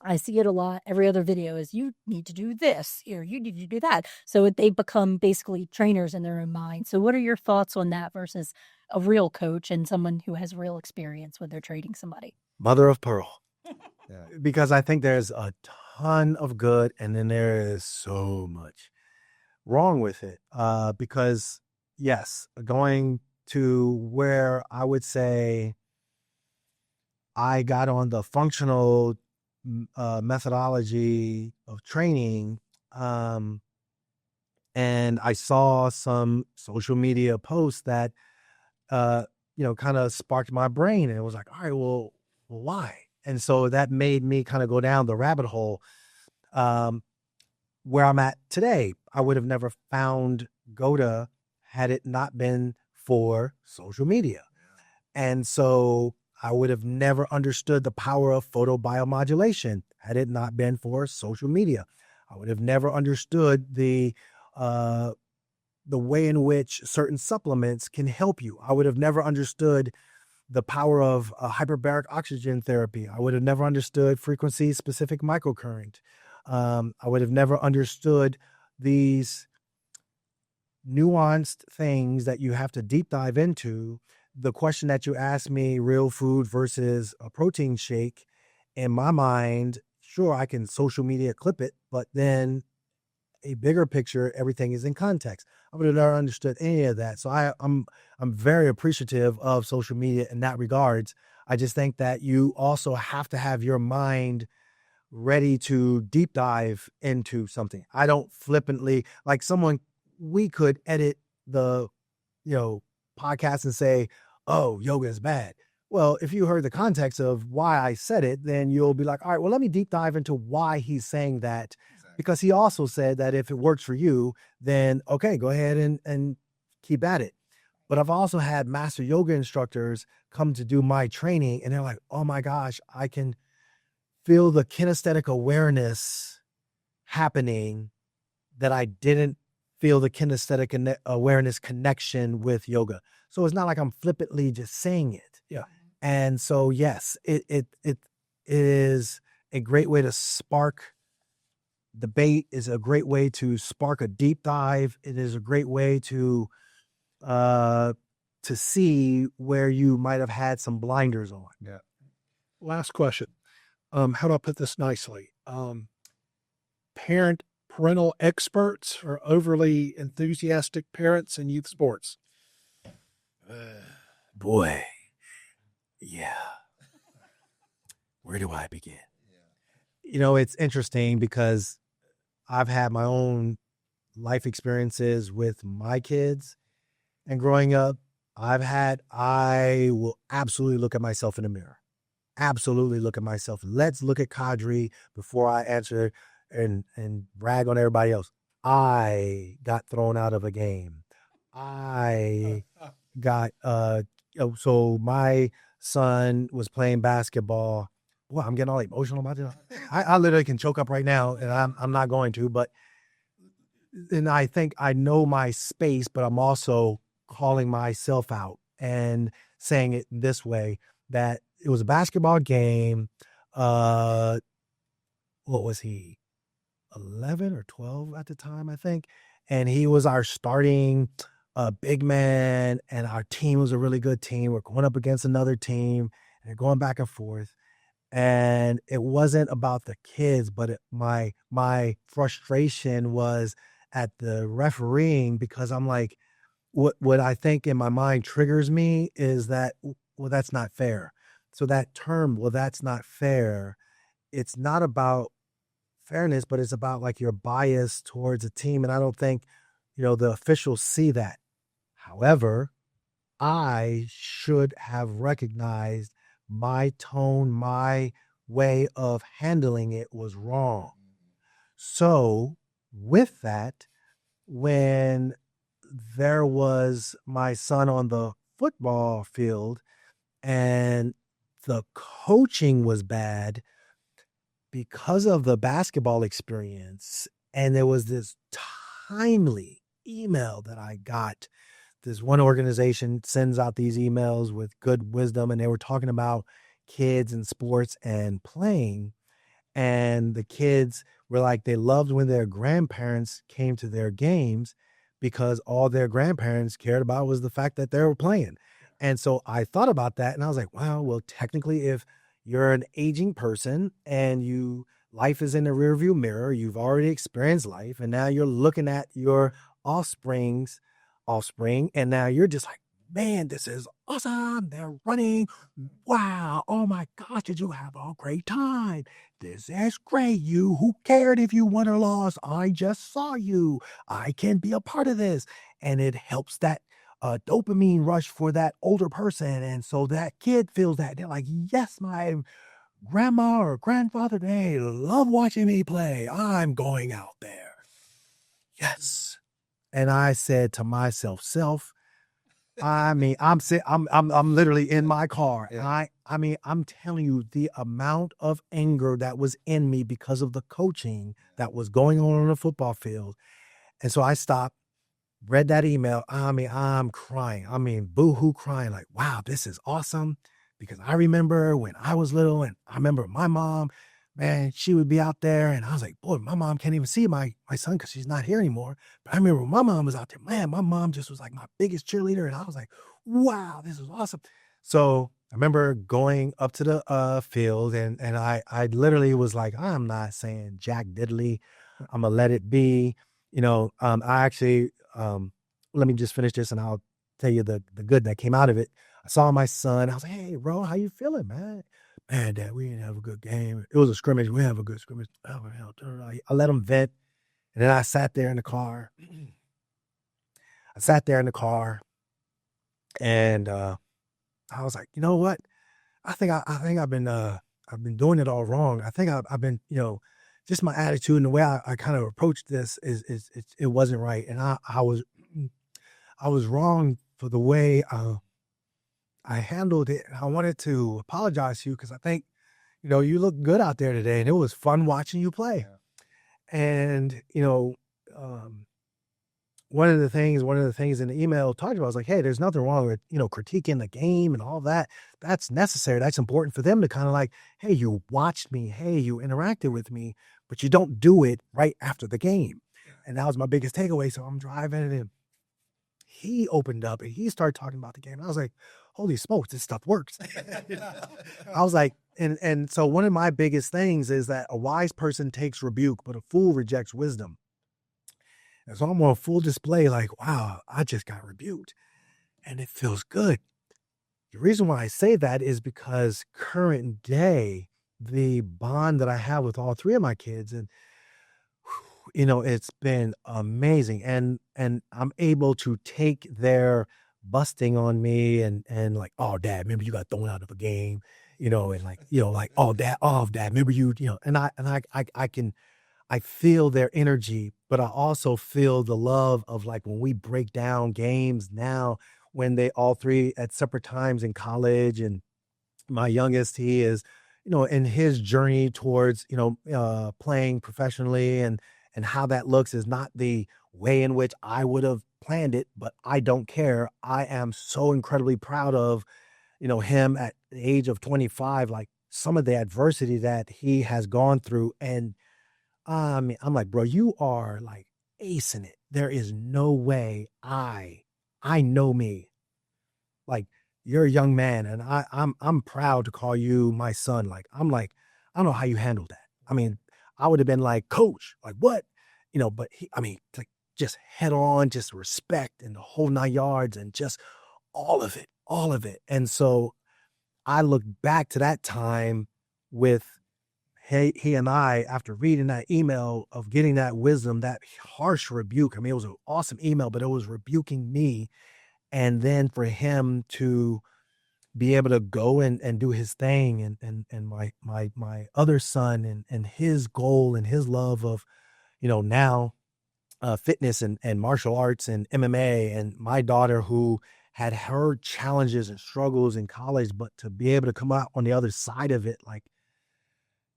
I see it a lot. Every other video is you need to do this, or you need to do that. So they become basically trainers in their own mind. So what are your thoughts on that versus a real coach and someone who has real experience when they're trading somebody? Mother of pearl. Yeah. Because I think there's a ton of good, and then there is so much wrong with it. Because yes, going to where I would say I got on the functional methodology of training, and I saw some social media posts that kind of sparked my brain, and it was like, all right, well, why? And so that made me kind of go down the rabbit hole. Where I'm at today, I would have never found GOTA had it not been for social media. And so I would have never understood the power of photobiomodulation had it not been for social media. I would have never understood the way in which certain supplements can help you. I would have never understood the power of hyperbaric oxygen therapy. I would have never understood frequency-specific microcurrent. I would have never understood these nuanced things that you have to deep dive into. The question that you asked me, real food versus a protein shake, in my mind, sure, I can social media clip it, but then a bigger picture, everything is in context. I would have never understood any of that. So I'm very appreciative of social media in that regards. I just think that you also have to have your mind ready to deep dive into something. I don't flippantly, like we could edit the, podcast and say, oh, yoga is bad. Well, if you heard the context of why I said it, then you'll be like, all right, well, let me deep dive into why he's saying that. Exactly. Because he also said that if it works for you, then okay, go ahead and keep at it. But I've also had master yoga instructors come to do my training, and they're like, oh my gosh, I can feel the kinesthetic awareness happening that I didn't feel the kinesthetic awareness connection with yoga. So it's not like I'm flippantly just saying it. Yeah. And so, yes, it is a great way to spark debate, is a great way to spark a deep dive. It is a great way to see where you might have had some blinders on. Yeah. Last question. How do I put this nicely? Parental experts or overly enthusiastic parents in youth sports? Boy, yeah. Where do I begin? It's interesting because I've had my own life experiences with my kids, and growing up, I will absolutely look at myself in the mirror. Absolutely look at myself. Let's look at Qadry before I answer and brag on everybody else. I got thrown out of a game. I got so my son was playing basketball. Well, I'm getting all emotional about this. I literally can choke up right now, and I'm not going to, but and I think I know my space, but I'm also calling myself out and saying it this way, that it was a basketball game. what was he, 11 or 12 at the time, I think. And he was our starting big man, and our team was a really good team. We're going up against another team, and they're going back and forth. And it wasn't about the kids, but my frustration was at the refereeing, because I'm like, what I think in my mind triggers me is that, well, that's not fair. So that term, well, that's not fair, it's not about fairness, but it's about like your bias towards a team. And I don't think, the officials see that. However, I should have recognized my tone, my way of handling it was wrong. So with that, when there was my son on the football field and the coaching was bad because of the basketball experience, and there was this timely email that I got. This one organization sends out these emails with good wisdom, and they were talking about kids and sports and playing. And the kids were like, they loved when their grandparents came to their games, because all their grandparents cared about was the fact that they were playing. And so I thought about that, and I was like, wow, well, technically, if you're an aging person and life is in the rearview mirror, you've already experienced life, and now you're looking at your offspring's offspring, and now you're just like, man, this is awesome. They're running. Wow. Oh my gosh, did you have a great time? This is great. Who cared if you won or lost? I just saw you. I can be a part of this. And it helps that dopamine rush for that older person. And so that kid feels that. They're like, yes, my grandma or grandfather, they love watching me play. I'm going out there. Yes. And I said to myself, I'm literally in my car. Yeah. And I'm telling you, the amount of anger that was in me because of the coaching that was going on the football field. And so I stopped, read that email. I'm crying. Boo-hoo crying, like, wow, this is awesome. Because I remember when I was little, and I remember my mom, man, she would be out there, and I was like, boy, my mom can't even see my son because she's not here anymore. But I remember when my mom was out there, man, my mom just was like my biggest cheerleader, and I was like, wow, this is awesome. So I remember going up to the field, and I literally was like, I'm not saying jack diddly. I'm gonna let it be. I actually, let me just finish this, and I'll tell you the good that came out of it. I saw my son. I was like, hey, bro, how you feeling, man? Man, Dad, we didn't have a good game. It was a scrimmage. We didn't have a good scrimmage. I let him vent. And then I sat there in the car. And I was like, you know what? I think I've been doing it all wrong. I think I've been, just my attitude and the way I kind of approached this it wasn't right. And I was wrong for the way I handled it. I wanted to apologize to you because I think, you look good out there today, and it was fun watching you play. Yeah. And, one of the things in the email talked about was like, hey, there's nothing wrong with, critiquing the game and all that. That's necessary. That's important for them to kind of like, hey, you watched me. Hey, you interacted with me, but you don't do it right after the game. And that was my biggest takeaway. So I'm driving, and he opened up and he started talking about the game. And I was like, holy smokes, this stuff works. I was like, and so one of my biggest things is that a wise person takes rebuke, but a fool rejects wisdom. And so I'm on full display, like, wow, I just got rebuked. And it feels good. The reason why I say that is because current day, the bond that I have with all three of my kids, and it's been amazing. And I'm able to take their busting on me and like, oh, Dad, remember you got thrown out of a game, and like, oh, Dad, remember you, and I feel their energy, but I also feel the love of like when we break down games now, when they all three at separate times in college, and my youngest, he is, in his journey towards, playing professionally, and how that looks is not the way in which I would have planned it, but I don't care. I am so incredibly proud of, him at the age of 25, like some of the adversity that he has gone through. And I mean, I'm like, bro, you are like acing it. There is no way I know me. Like, you're a young man, and I'm proud to call you my son. Like, I'm like, I don't know how you handled that. I mean, I would have been like, coach, like what? But I mean, like just head on, just respect and the whole 9 yards and just all of it, all of it. And so I look back to that time with he and I, after reading that email of getting that wisdom, that harsh rebuke. I mean, it was an awesome email, but it was rebuking me. And then for him to be able to go and do his thing and my other son and his goal and his love of, now fitness and martial arts and MMA, and my daughter who had her challenges and struggles in college, but to be able to come out on the other side of it, like,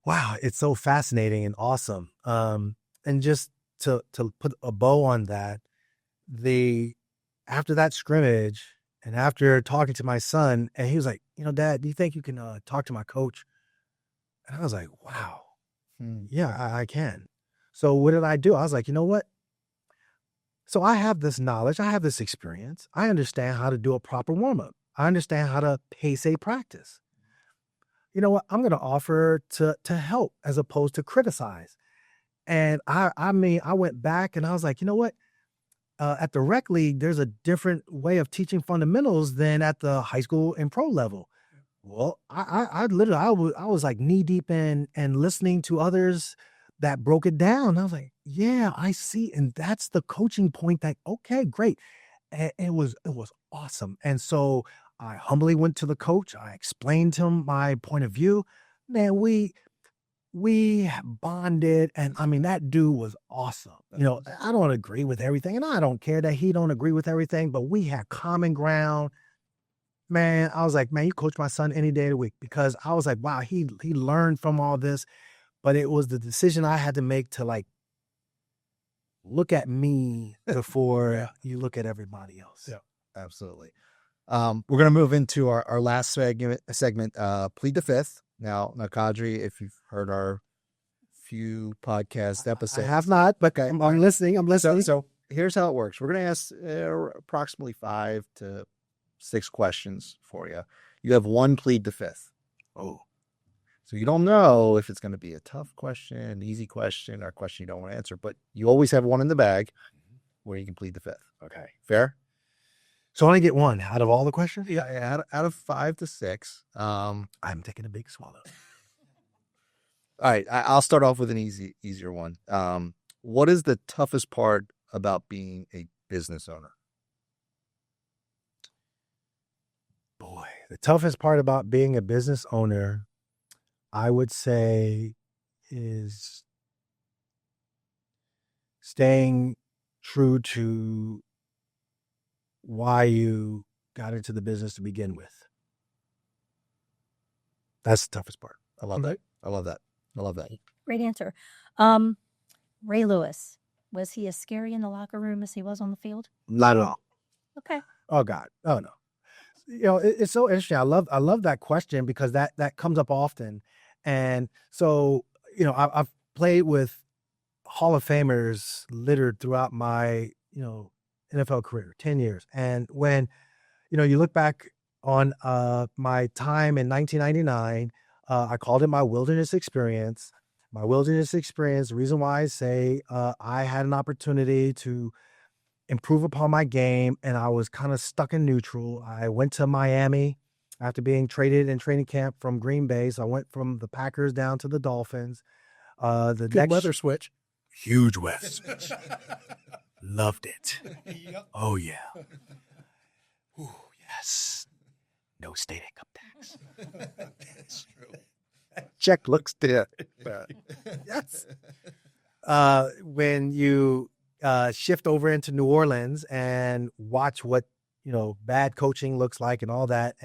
wow, it's so fascinating and awesome. And just to put a bow on that, after that scrimmage and after talking to my son, and he was like, Dad, do you think you can talk to my coach? And I was like, wow, yeah, I can. So what did I do? I was like, you know what? So I have this knowledge. I have this experience. I understand how to do a proper warm-up. I understand how to pace a practice. You know what? I'm going to offer to help as opposed to criticize. And I mean, I went back and I was like, you know what? At the rec league, there's a different way of teaching fundamentals than at the high school and pro level. Well, I literally, I was like knee deep in and listening to others that broke it down. I was like, yeah, I see. And that's the coaching point that, okay, great. And it was awesome. And so I humbly went to the coach. I explained to him my point of view. Man, we bonded, and I mean, that dude was awesome. I don't agree with everything, and I don't care that he don't agree with everything, but we had common ground. Man, I was like, man, you coach my son any day of the week, because I was like, wow, he learned from all this, but it was the decision I had to make to like look at me before you look at everybody else. Yeah, absolutely. We're going to move into our last segment, Plead the Fifth. Now, Qadry, if you've heard our few podcast episodes. I have not, but okay. I'm listening. So here's how it works. We're going to ask approximately 5 to 6 questions for you. You have one Plead the Fifth. Oh. So you don't know if it's going to be a tough question, an easy question, or a question you don't want to answer, but you always have one in the bag where you can plead the fifth. Okay. Fair? So I only get one out of all the questions? Yeah, out of 5 to 6. I'm taking a big swallow. All right, I'll start off with an easier one. What is the toughest part about being a business owner? Boy, the toughest part about being a business owner, I would say, is staying true to why you got into the business to begin with. That's the toughest part. I love that. I love that. Great answer. Ray Lewis, was he as scary in the locker room as he was on the field? Not at all. Okay. Oh God. Oh no. It's so interesting. I love that question because that comes up often. And so, I've played with Hall of Famers littered throughout my, NFL career, 10 years. And when, you look back on my time in 1999, I called it my wilderness experience. My wilderness experience, the reason why I say I had an opportunity to improve upon my game and I was kind of stuck in neutral. I went to Miami after being traded in training camp from Green Bay. So I went from the Packers down to the Dolphins. Good weather switch. Huge weather switch. Loved it. Yep. Oh, yeah. Ooh, yes. No state income tax. That's true. Check looks dead. Yes. When you shift over into New Orleans and watch what, bad coaching looks like and all that.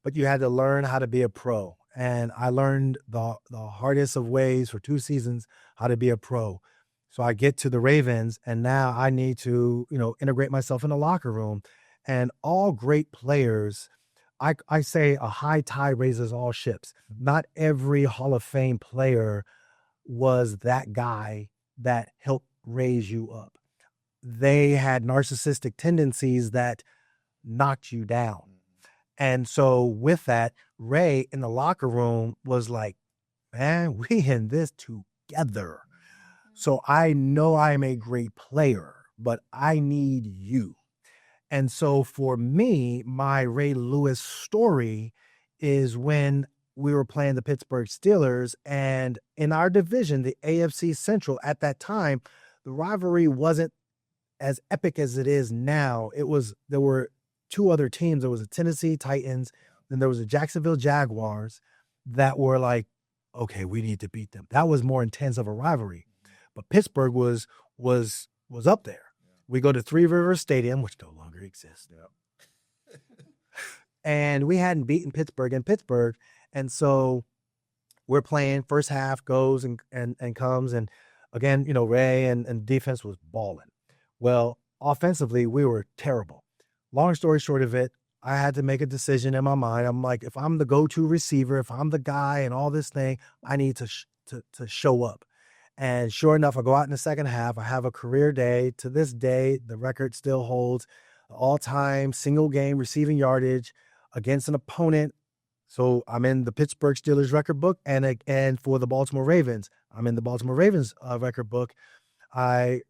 But you had to learn how to be a pro. And I learned the hardest of ways for 2 seasons, how to be a pro. So I get to the Ravens and now I need to, integrate myself in the locker room. And all great players I say a high tide raises all ships. Not every Hall of Fame player was that guy that helped raise you up. They had narcissistic tendencies that knocked you down. And so with that, Ray in the locker room was like, man, we in this together. So I know I'm a great player, but I need you. And so for me, my Ray Lewis story is when we were playing the Pittsburgh Steelers, and in our division, the AFC Central at that time, the rivalry wasn't as epic as it is now. There were two other teams. There was the Tennessee Titans, then there was the Jacksonville Jaguars that were like, okay, we need to beat them. That was more intense of a rivalry. But Pittsburgh was up there. We go to Three Rivers Stadium, which no longer exists. Yep. And we hadn't beaten Pittsburgh in Pittsburgh. And so we're playing, first half goes and comes. And again, Ray and defense was balling. Well, offensively, we were terrible. Long story short of it, I had to make a decision in my mind. I'm like, if I'm the go-to receiver, if I'm the guy and all this thing, I need to show up. And sure enough, I go out in the second half. I have a career day. To this day, the record still holds all-time single game receiving yardage against an opponent. So I'm in the Pittsburgh Steelers record book, and for the Baltimore Ravens, I'm in the Baltimore Ravens record book. I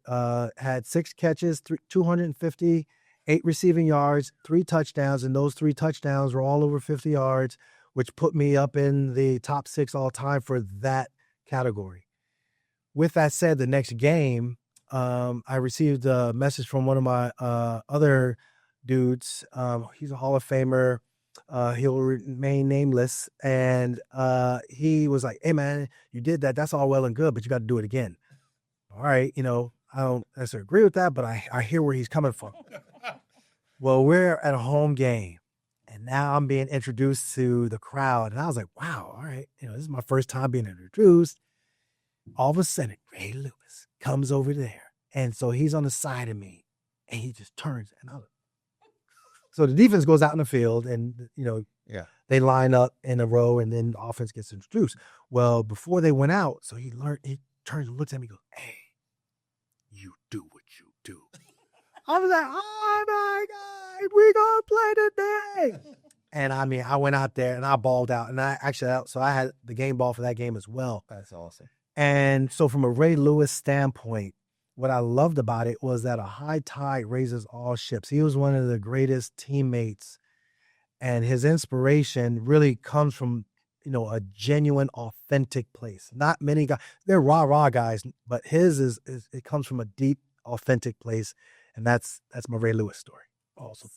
had 6 catches, 258 receiving yards, 3 touchdowns, and those 3 touchdowns were all over 50 yards, which put me up in the top 6 all time for that category. With that said, the next game, I received a message from one of my other dudes. He's a Hall of Famer. He'll remain nameless. And he was like, hey, man, you did that. That's all well and good, but you got to do it again. All right. I don't necessarily agree with that, but I hear where he's coming from. Well, we're at a home game, and now I'm being introduced to the crowd. And I was like, wow, all right. This is my first time being introduced. All of a sudden, Ray Lewis comes over there. And so he's on the side of me, and he just turns. And so the defense goes out in the field, and, they line up in a row, and then the offense gets introduced. Well, before they went out, so he turns and looks at me and goes, hey, you do what you do. I was like, oh, my God, we going to play today. And I went out there, and I balled out. And I had the game ball for that game as well. That's awesome. And so from a Ray Lewis standpoint, what I loved about it was that a high tide raises all ships. He was one of the greatest teammates, and his inspiration really comes from, a genuine, authentic place. Not many guys, they're rah-rah guys, but his it comes from a deep, authentic place. And that's my Ray Lewis story. Awesome.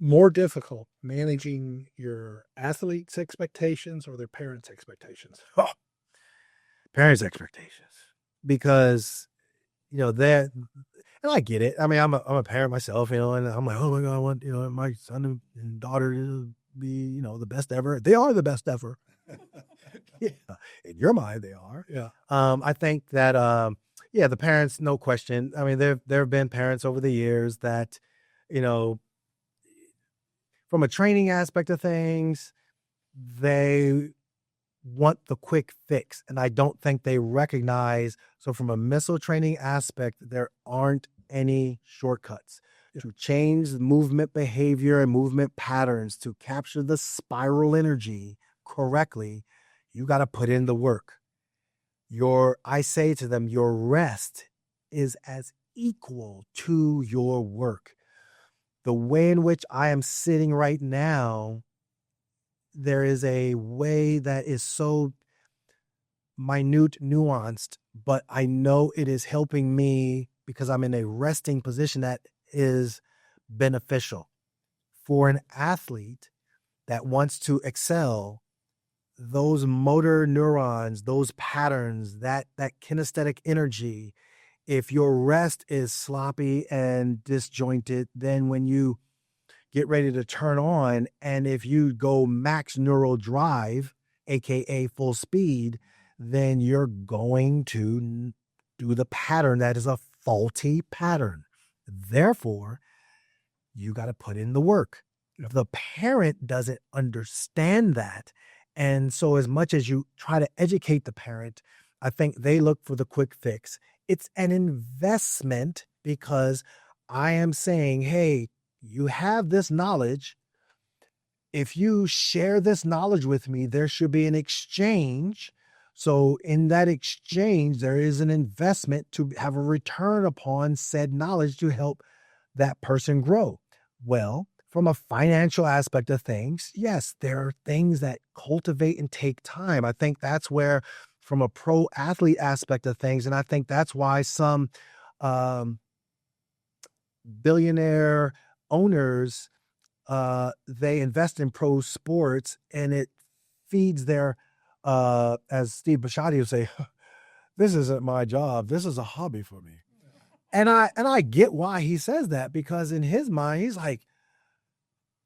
More difficult, managing your athletes' expectations or their parents' expectations? Oh, parents' expectations, because and I get it. I mean, I'm a parent myself, and I'm like, oh my God, I want my son and daughter to be the best ever. They are the best ever. Yeah, in your mind, they are. Yeah. I think that the parents, no question. I mean, there have been parents over the years that from a training aspect of things, they want the quick fix. And I don't think they recognize, so from a missile training aspect, there aren't any shortcuts. To change the movement behavior and movement patterns, to capture the spiral energy correctly, you got to put in the work. I say to them, your rest is as equal to your work. The way in which I am sitting right now, there is a way that is so minute, nuanced, but I know it is helping me because I'm in a resting position that is beneficial. For an athlete that wants to excel, those motor neurons, those patterns, that kinesthetic energy, if your rest is sloppy and disjointed, then when you get ready to turn on, and if you go max neural drive, aka full speed, then you're going to do the pattern that is a faulty pattern. Therefore, you got to put in the work. the parent doesn't understand that. And so as much as you try to educate the parent, I think they look for the quick fix. It's an investment because I am saying, hey, you have this knowledge. If you share this knowledge with me, there should be an exchange. So in that exchange, there is an investment to have a return upon said knowledge to help that person grow. Well, from a financial aspect of things, yes, there are things that cultivate and take time. I think that's where, from a pro athlete aspect of things, and I think that's why some billionaire owners, they invest in pro sports, and it feeds their, as Steve Bisciotti would say, this isn't my job. This is a hobby for me. And I get why he says that, because in his mind, he's like,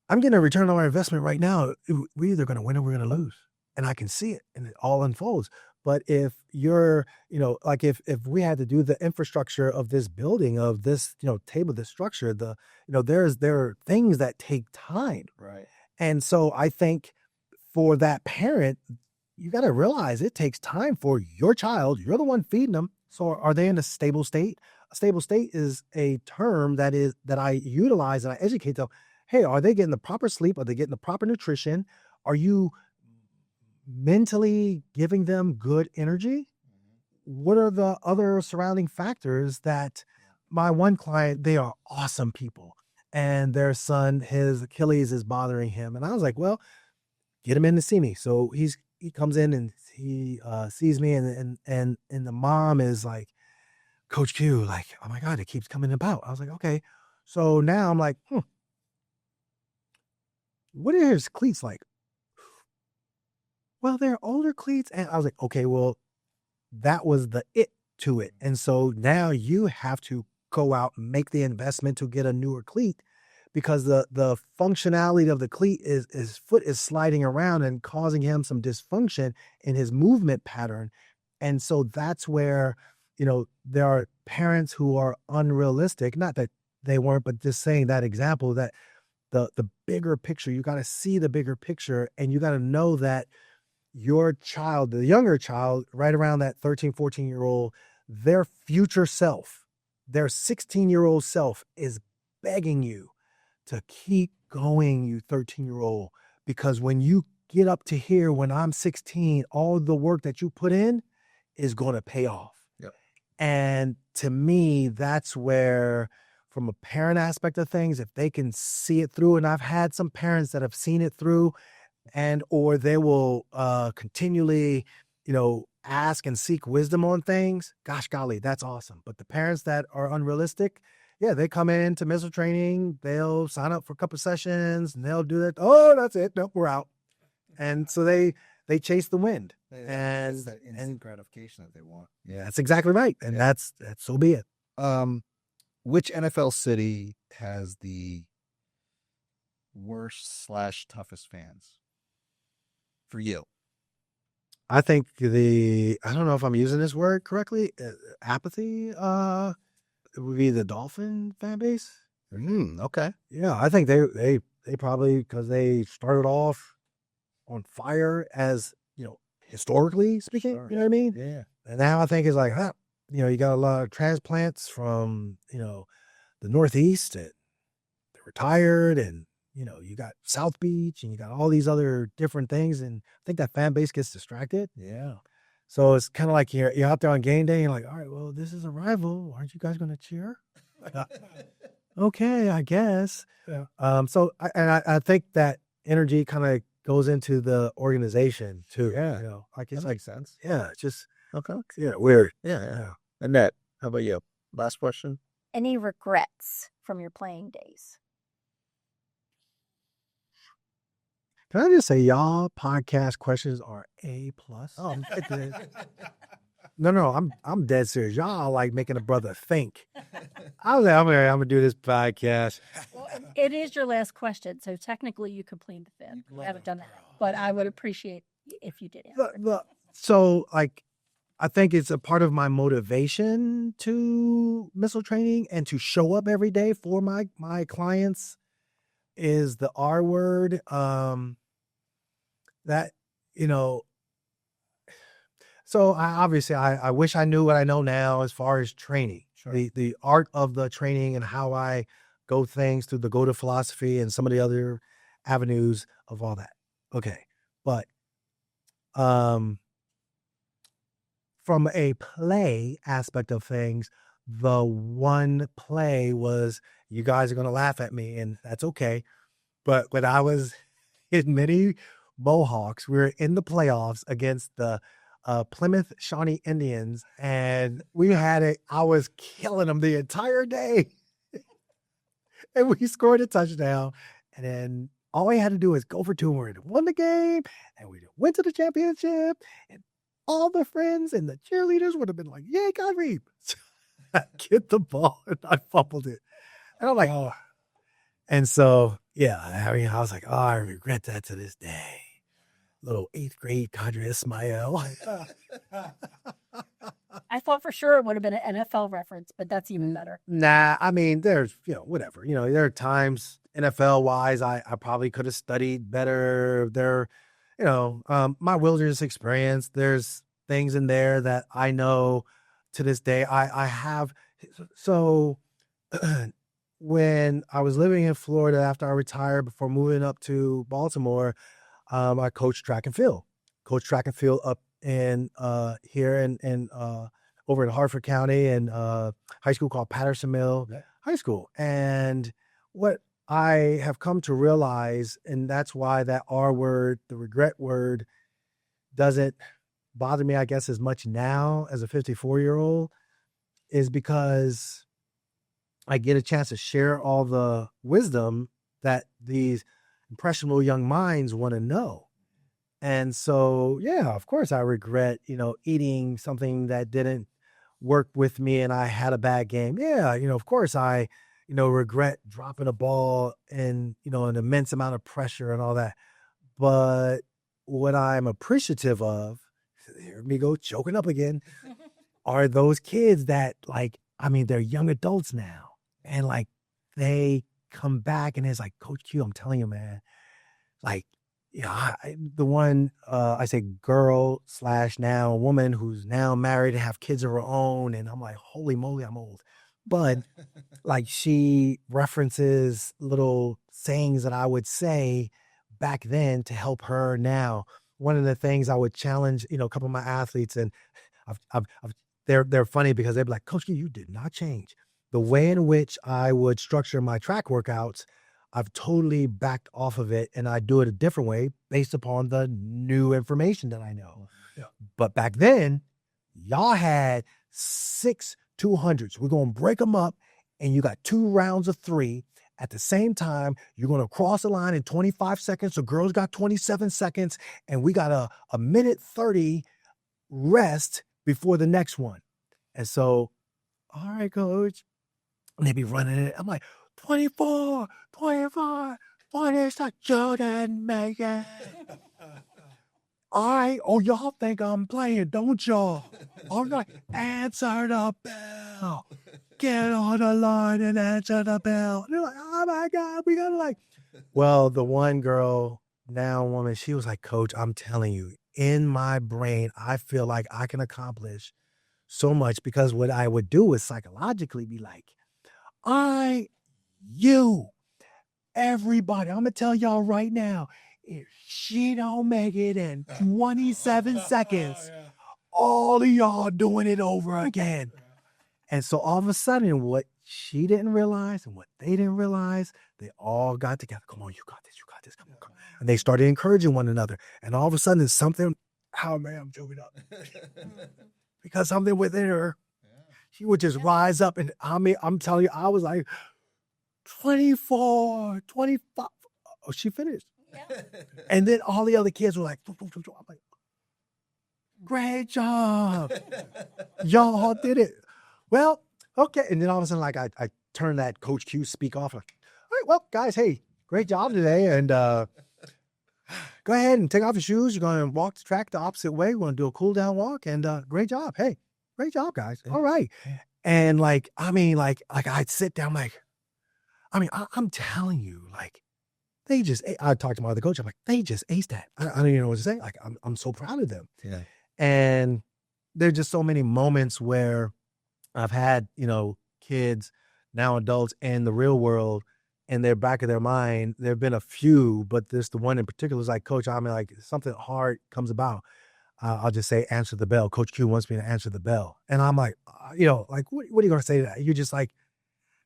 I'm getting a return on our investment right now. We're either going to win or we're going to lose. And I can see it, and it all unfolds. But if you're, like if we had to do the infrastructure of this building, of this, table, this structure, there are things that take time. Right. And so I think for that parent, you got to realize it takes time for your child. You're the one feeding them. So are they in a stable state? A stable state is a term that I utilize and I educate them. Hey, are they getting the proper sleep? Are they getting the proper nutrition? Are you mentally giving them good energy? What are the other surrounding factors that my one client, they are awesome people, and their son, his Achilles is bothering him. And I was like, well, get him in to see me. So he comes in and he sees me, and the mom is like, Coach Q, like, oh my God, it keeps coming about. I was like, okay. So now I'm like, what are his cleats like? Well, they're older cleats. And I was like, okay, well, that was the it to it. And so now you have to go out and make the investment to get a newer cleat, because the functionality of the cleat is his foot is sliding around and causing him some dysfunction in his movement pattern. And so that's where, there are parents who are unrealistic, not that they weren't, but just saying that example, that the bigger picture, you got to see the bigger picture, and you got to know that your child, the younger child, right around that 13, 14-year-old, their future self, their 16-year-old self is begging you to keep going, you 13-year-old, because when you get up to here, when I'm 16, all the work that you put in is going to pay off. Yep. And to me, that's where, from a parent aspect of things, if they can see it through, and I've had some parents that have seen it through, and or they will continually, ask and seek wisdom on things. Gosh golly, that's awesome. But the parents that are unrealistic, yeah, they come into missile training, they'll sign up for a couple of sessions, and they'll do that. Oh, that's it. Nope, we're out. And so they chase the wind. And that instant gratification that they want. Yeah, that's exactly right. And that's so be it. Which NFL city has the worst / toughest fans for you? I think I don't know if I'm using this word correctly, apathy, it would be the Dolphin fan base. Okay. Yeah, I think they probably, because they started off on fire, as, historically speaking, Sure. you know what I mean? Yeah. And now I think it's like, you got a lot of transplants from, the Northeast, and they're retired, and, you got South Beach, and you got all these other different things. And I think that fan base gets distracted. Yeah. So it's kind of like you're out there on game day, and you're like, all right, well, this is a rival. Aren't you guys going to cheer? Okay, I guess. Yeah. So I think that energy kind of goes into the organization too. Yeah. Like That it's like, makes sense. yeah, it's just, Okay. weird. Yeah. Annette, how about you? Last question. Any regrets from your playing days? Can I just say, y'all podcast questions are A+. Oh, No, I'm dead serious. Y'all like making a brother think. I was like, I'm gonna do this podcast. Well, it is your last question, so technically you could plead the fifth. We haven't done that, but I would appreciate if you did answer. So, like, I think it's a part of my motivation to missile training and to show up every day for my clients. is the R word. That, you know, so I wish I knew what I know now as far as training, Sure. the art of the training and how I go things through the go to philosophy and some of the other avenues of all that. Okay. But, from a play aspect of things, the one play was, you guys are going to laugh at me and that's okay. But when I was in mini Mohawks, we were in the playoffs against the Plymouth Shawnee Indians, and we had it. I was killing them the entire day, and we scored a touchdown. And then all we had to do was go for two, and we won the game, and we went to the championship. And all the friends and the cheerleaders would have been like, "Yay, Qadry!" I get the ball, and I fumbled it, and I'm like, "Oh." And so, yeah, I mean, I was like, "Oh, I regret that to this day." Little 8th grade Qadry Ismail. I thought for sure it would have been an NFL reference, but that's even better. Nah, I mean, there's, whatever. There are times NFL wise, I probably could have studied better. My wilderness experience, there's things in there that I know to this day. I have. So when I was living in Florida after I retired, before moving up to Baltimore, I coached track and field. Up in here in over in Hartford County, and high school called Patterson Mill High School. And what I have come to realize, and that's why that R word, the regret word, doesn't bother me, I guess, as much now as a 54-year-old, is because I get a chance to share all the wisdom that these impressionable young minds want to know. And so, yeah, of course I regret, eating something that didn't work with me and I had a bad game. Yeah. Of course I, regret dropping a ball and, an immense amount of pressure and all that. But what I'm appreciative of, here me go choking up again, are those kids that they're young adults now. And they come back and it's like, Coach Q, I'm telling you, man, the one, I say girl / now a woman who's now married and have kids of her own. And I'm like, holy moly, I'm old. But she references little sayings that I would say back then to help her now. One of the things I would challenge, a couple of my athletes, and they're funny because they'd be like, Coach Q, you did not change. The way in which I would structure my track workouts, I've totally backed off of it, and I do it a different way based upon the new information that I know. Yeah. But back then, y'all had 6 200s. We're going to break them up, and you got 2 rounds of 3. At the same time, you're going to cross the line in 25 seconds. The girls got 27 seconds, and we got a minute 30 rest before the next one. And so, all right, coach. And they be running it. I'm like, 24, 25, 20, Jordan, Megan. All right. Oh, y'all think I'm playing, don't y'all? All right. Answer the bell. Get on the line and answer the bell. And they're like, oh my God, we gotta Well, the one girl, now woman, she was like, Coach, I'm telling you, in my brain, I feel like I can accomplish so much, because what I would do is psychologically be like, everybody, I'm going to tell y'all right now, if she don't make it in 27 seconds, all of y'all doing it over again. And so all of a sudden, what she didn't realize and what they didn't realize, they all got together. Come on, you got this, come on. And they started encouraging one another. And all of a sudden, something, I'm joking up. Because something within her, she would just rise up. And I'm telling you, I was like, 24, 25. Oh, she finished. Yeah. And then all the other kids were like, I'm like, great job. Y'all did it. Well, okay. And then all of a sudden, I turned that Coach Q speak off. Like, all right, well, guys, hey, great job today. And go ahead and take off your shoes. You're going to walk the track the opposite way. We're going to do a cool down walk. And great job. Hey, great job, guys. All right. And I'd sit down I'm telling you, I talked to my other coach. I'm like, they just aced that. I don't even know what to say. Like, I'm so proud of them. Yeah. And there's just so many moments where I've had, kids, now adults in the real world, in their back of their mind. There've been a few, but this the one in particular is like, Coach, I mean, like something hard comes about. I'll just say, answer the bell. Coach Q wants me to answer the bell. And I'm like, like, what are you going to say to that? You're just like,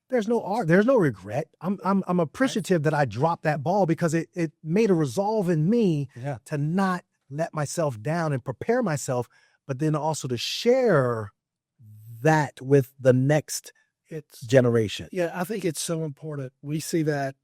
there's no art. There's no regret. I'm appreciative that I dropped that ball because it made a resolve in me to not let myself down and prepare myself, but then also to share that with the next generation. Yeah, I think it's so important. We see that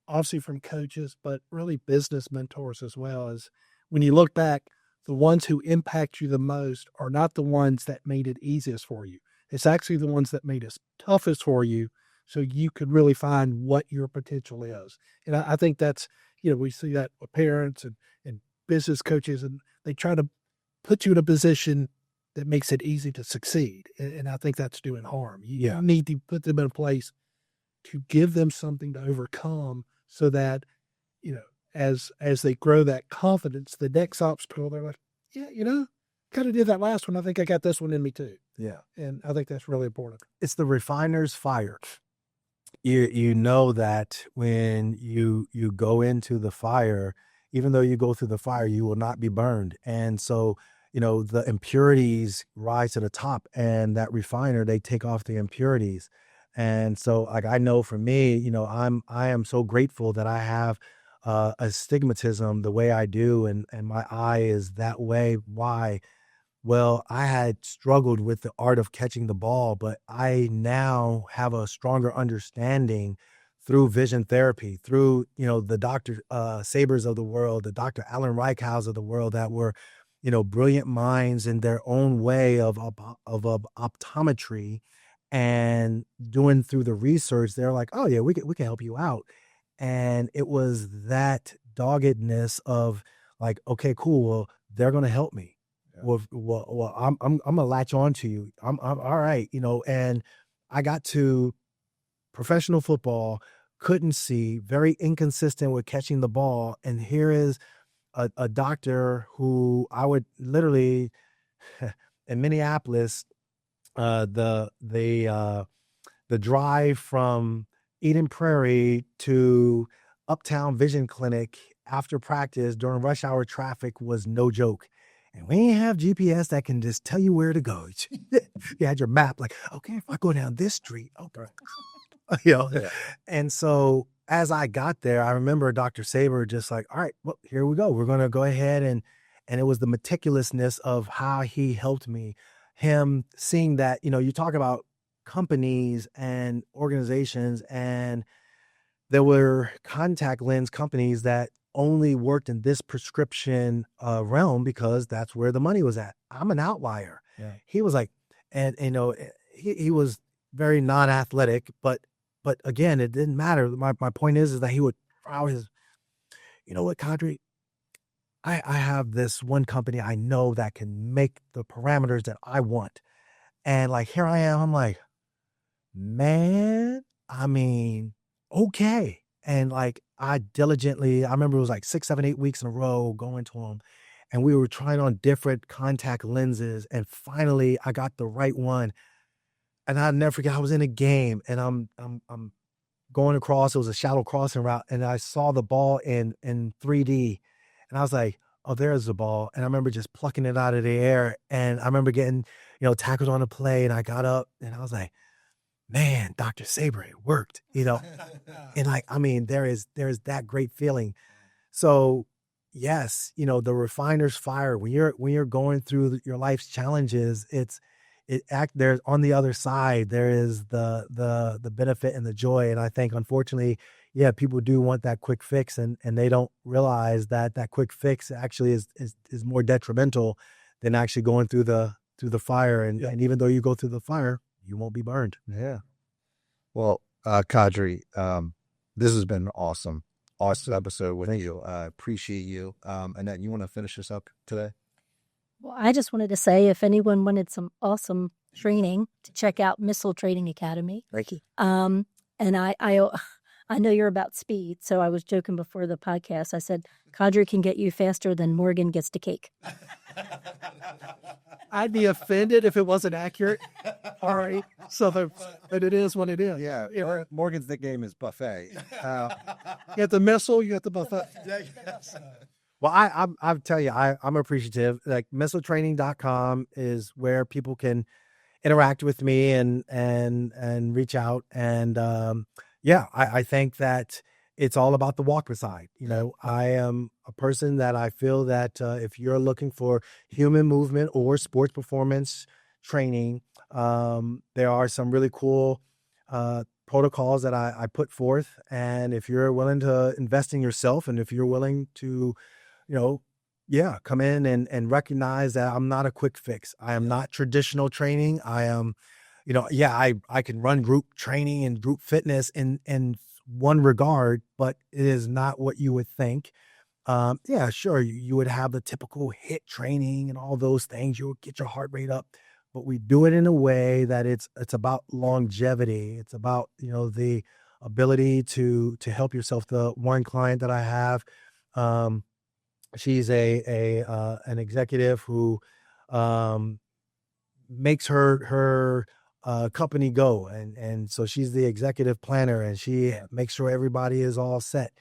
obviously from coaches, but really business mentors as well. As when you look back, the ones who impact you the most are not the ones that made it easiest for you. It's actually the ones that made it toughest for you, so you could really find what your potential is. And I think that's, we see that with parents and business coaches, and they try to put you in a position that makes it easy to succeed. And I think that's doing harm. You need to put them in a place to give them something to overcome so that, as they grow that confidence, the next obstacle, they're like, kind of did that last one. I think I got this one in me too. Yeah. And I think that's really important. It's the refiner's fire. You know that when you go into the fire, even though you go through the fire, you will not be burned. And so, the impurities rise to the top, and that refiner, they take off the impurities. And so, like, I know for me, I am so grateful that I have astigmatism the way I do, and my eye is that way. Why? Well, I had struggled with the art of catching the ball, but I now have a stronger understanding through vision therapy, through, the Dr. Sabers of the world, the Dr. Alan Reichhouse of the world, that were, brilliant minds in their own way of optometry, and doing through the research. They're like, oh yeah, we can help you out. And it was that doggedness of like, okay, cool. Well, they're going to help me. Well, I'm gonna latch on to you. I'm all right, and I got to professional football, couldn't see, very inconsistent with catching the ball. And here is a doctor who I would literally in Minneapolis, the drive from Eden Prairie to Uptown Vision Clinic after practice during rush hour traffic was no joke. And we didn't have GPS that can just tell you where to go. You had your map, like, okay, if I go down this street, okay. Yeah. And so as I got there, I remember Dr. Saber just like, all right, well, here we go. We're going to go ahead. And it was the meticulousness of how he helped me. Him seeing that, you talk about companies and organizations, and there were contact lens companies that only worked in this prescription realm because that's where the money was at. I'm an outlier. Yeah. He was like, and he was very non-athletic, but again, it didn't matter. My point is that he would proud his, what, Qadry, I have this one company I know that can make the parameters that I want. And like, here I am, I'm like, man, I mean, okay. And like, I remember it was like 6, 7, 8 weeks in a row going to him, and we were trying on different contact lenses. And finally I got the right one. And I'll never forget, I was in a game and I'm going across, it was a shallow crossing route, and I saw the ball in 3D, and I was like, oh, there's the ball. And I remember just plucking it out of the air. And I remember getting, tackled on the play, and I got up and I was like, man, Dr. Saber, it worked, and like, I mean, there is that great feeling. So yes, the refiner's fire, when you're going through your life's challenges, there's on the other side, there is the benefit and the joy. And I think, unfortunately, people do want that quick fix, and they don't realize that quick fix actually is more detrimental than actually going through the fire. And even though you go through the fire, you won't be burned. Yeah. Well, Qadry, this has been an awesome episode with you. I appreciate you. Annette, you want to finish this up today? Well, I just wanted to say, if anyone wanted some awesome training, to check out Missile Training Academy. Thank you. And I I know you're about speed, so I was joking before the podcast. I said, Qadry can get you faster than Morgan gets to cake. I'd be offended if it wasn't accurate. All right. But it is what it is. Yeah, Morgan's nickname is Buffet. You got the missile, you got the buffet. Well, I'll tell you, I'm appreciative. Like missiletraining.com is where people can interact with me and reach out. And I think that it's all about the walk beside. You know, I am a person that I feel that if you're looking for human movement or sports performance training, there are some really cool protocols that I put forth. And if you're willing to invest in yourself, and if you're willing to, come in and recognize that I'm not a quick fix. I am not traditional training. I am, I can run group training and group fitness in one regard, but it is not what you would think. Sure, you would have the typical HIIT training and all those things. You'll get your heart rate up, but we do it in a way that it's about longevity. It's about, the ability to help yourself. The one client that I have, she's an executive who makes her company go, and so she's the executive planner, and she makes sure everybody is all set.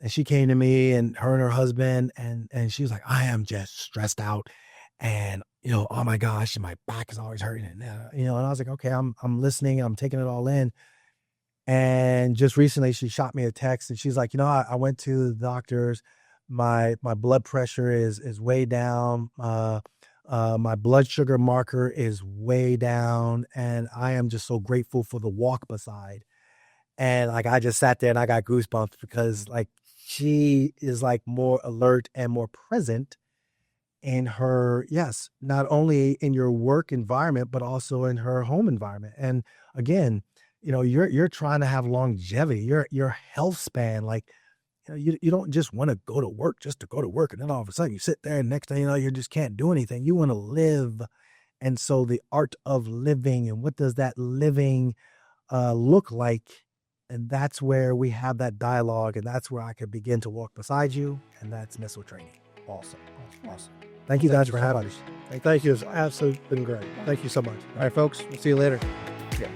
And she came to me, and her husband, and she was like, I am just stressed out, and oh my gosh, my back is always hurting, and and I was like, okay, I'm listening, I'm taking it all in. And just recently she shot me a text, and she's like, I went to the doctors. My blood pressure is way down. My blood sugar marker is way down, and I am just so grateful for the walk beside. And like, I just sat there and I got goosebumps, because like, she is like more alert and more present in her, yes, not only in your work environment, but also in her home environment. And again, you're trying to have longevity, your health span. Like, you don't just want to go to work just to go to work, and then all of a sudden you sit there and next thing you know, you just can't do anything. You want to live. And so the art of living, and what does that living look like? And that's where we have that dialogue, and that's where I could begin to walk beside you. And that's missile training. Awesome. Thank you guys for having us. Thank you. It's absolutely been great. Thank you so much. All right, folks, we'll see you later. Yeah.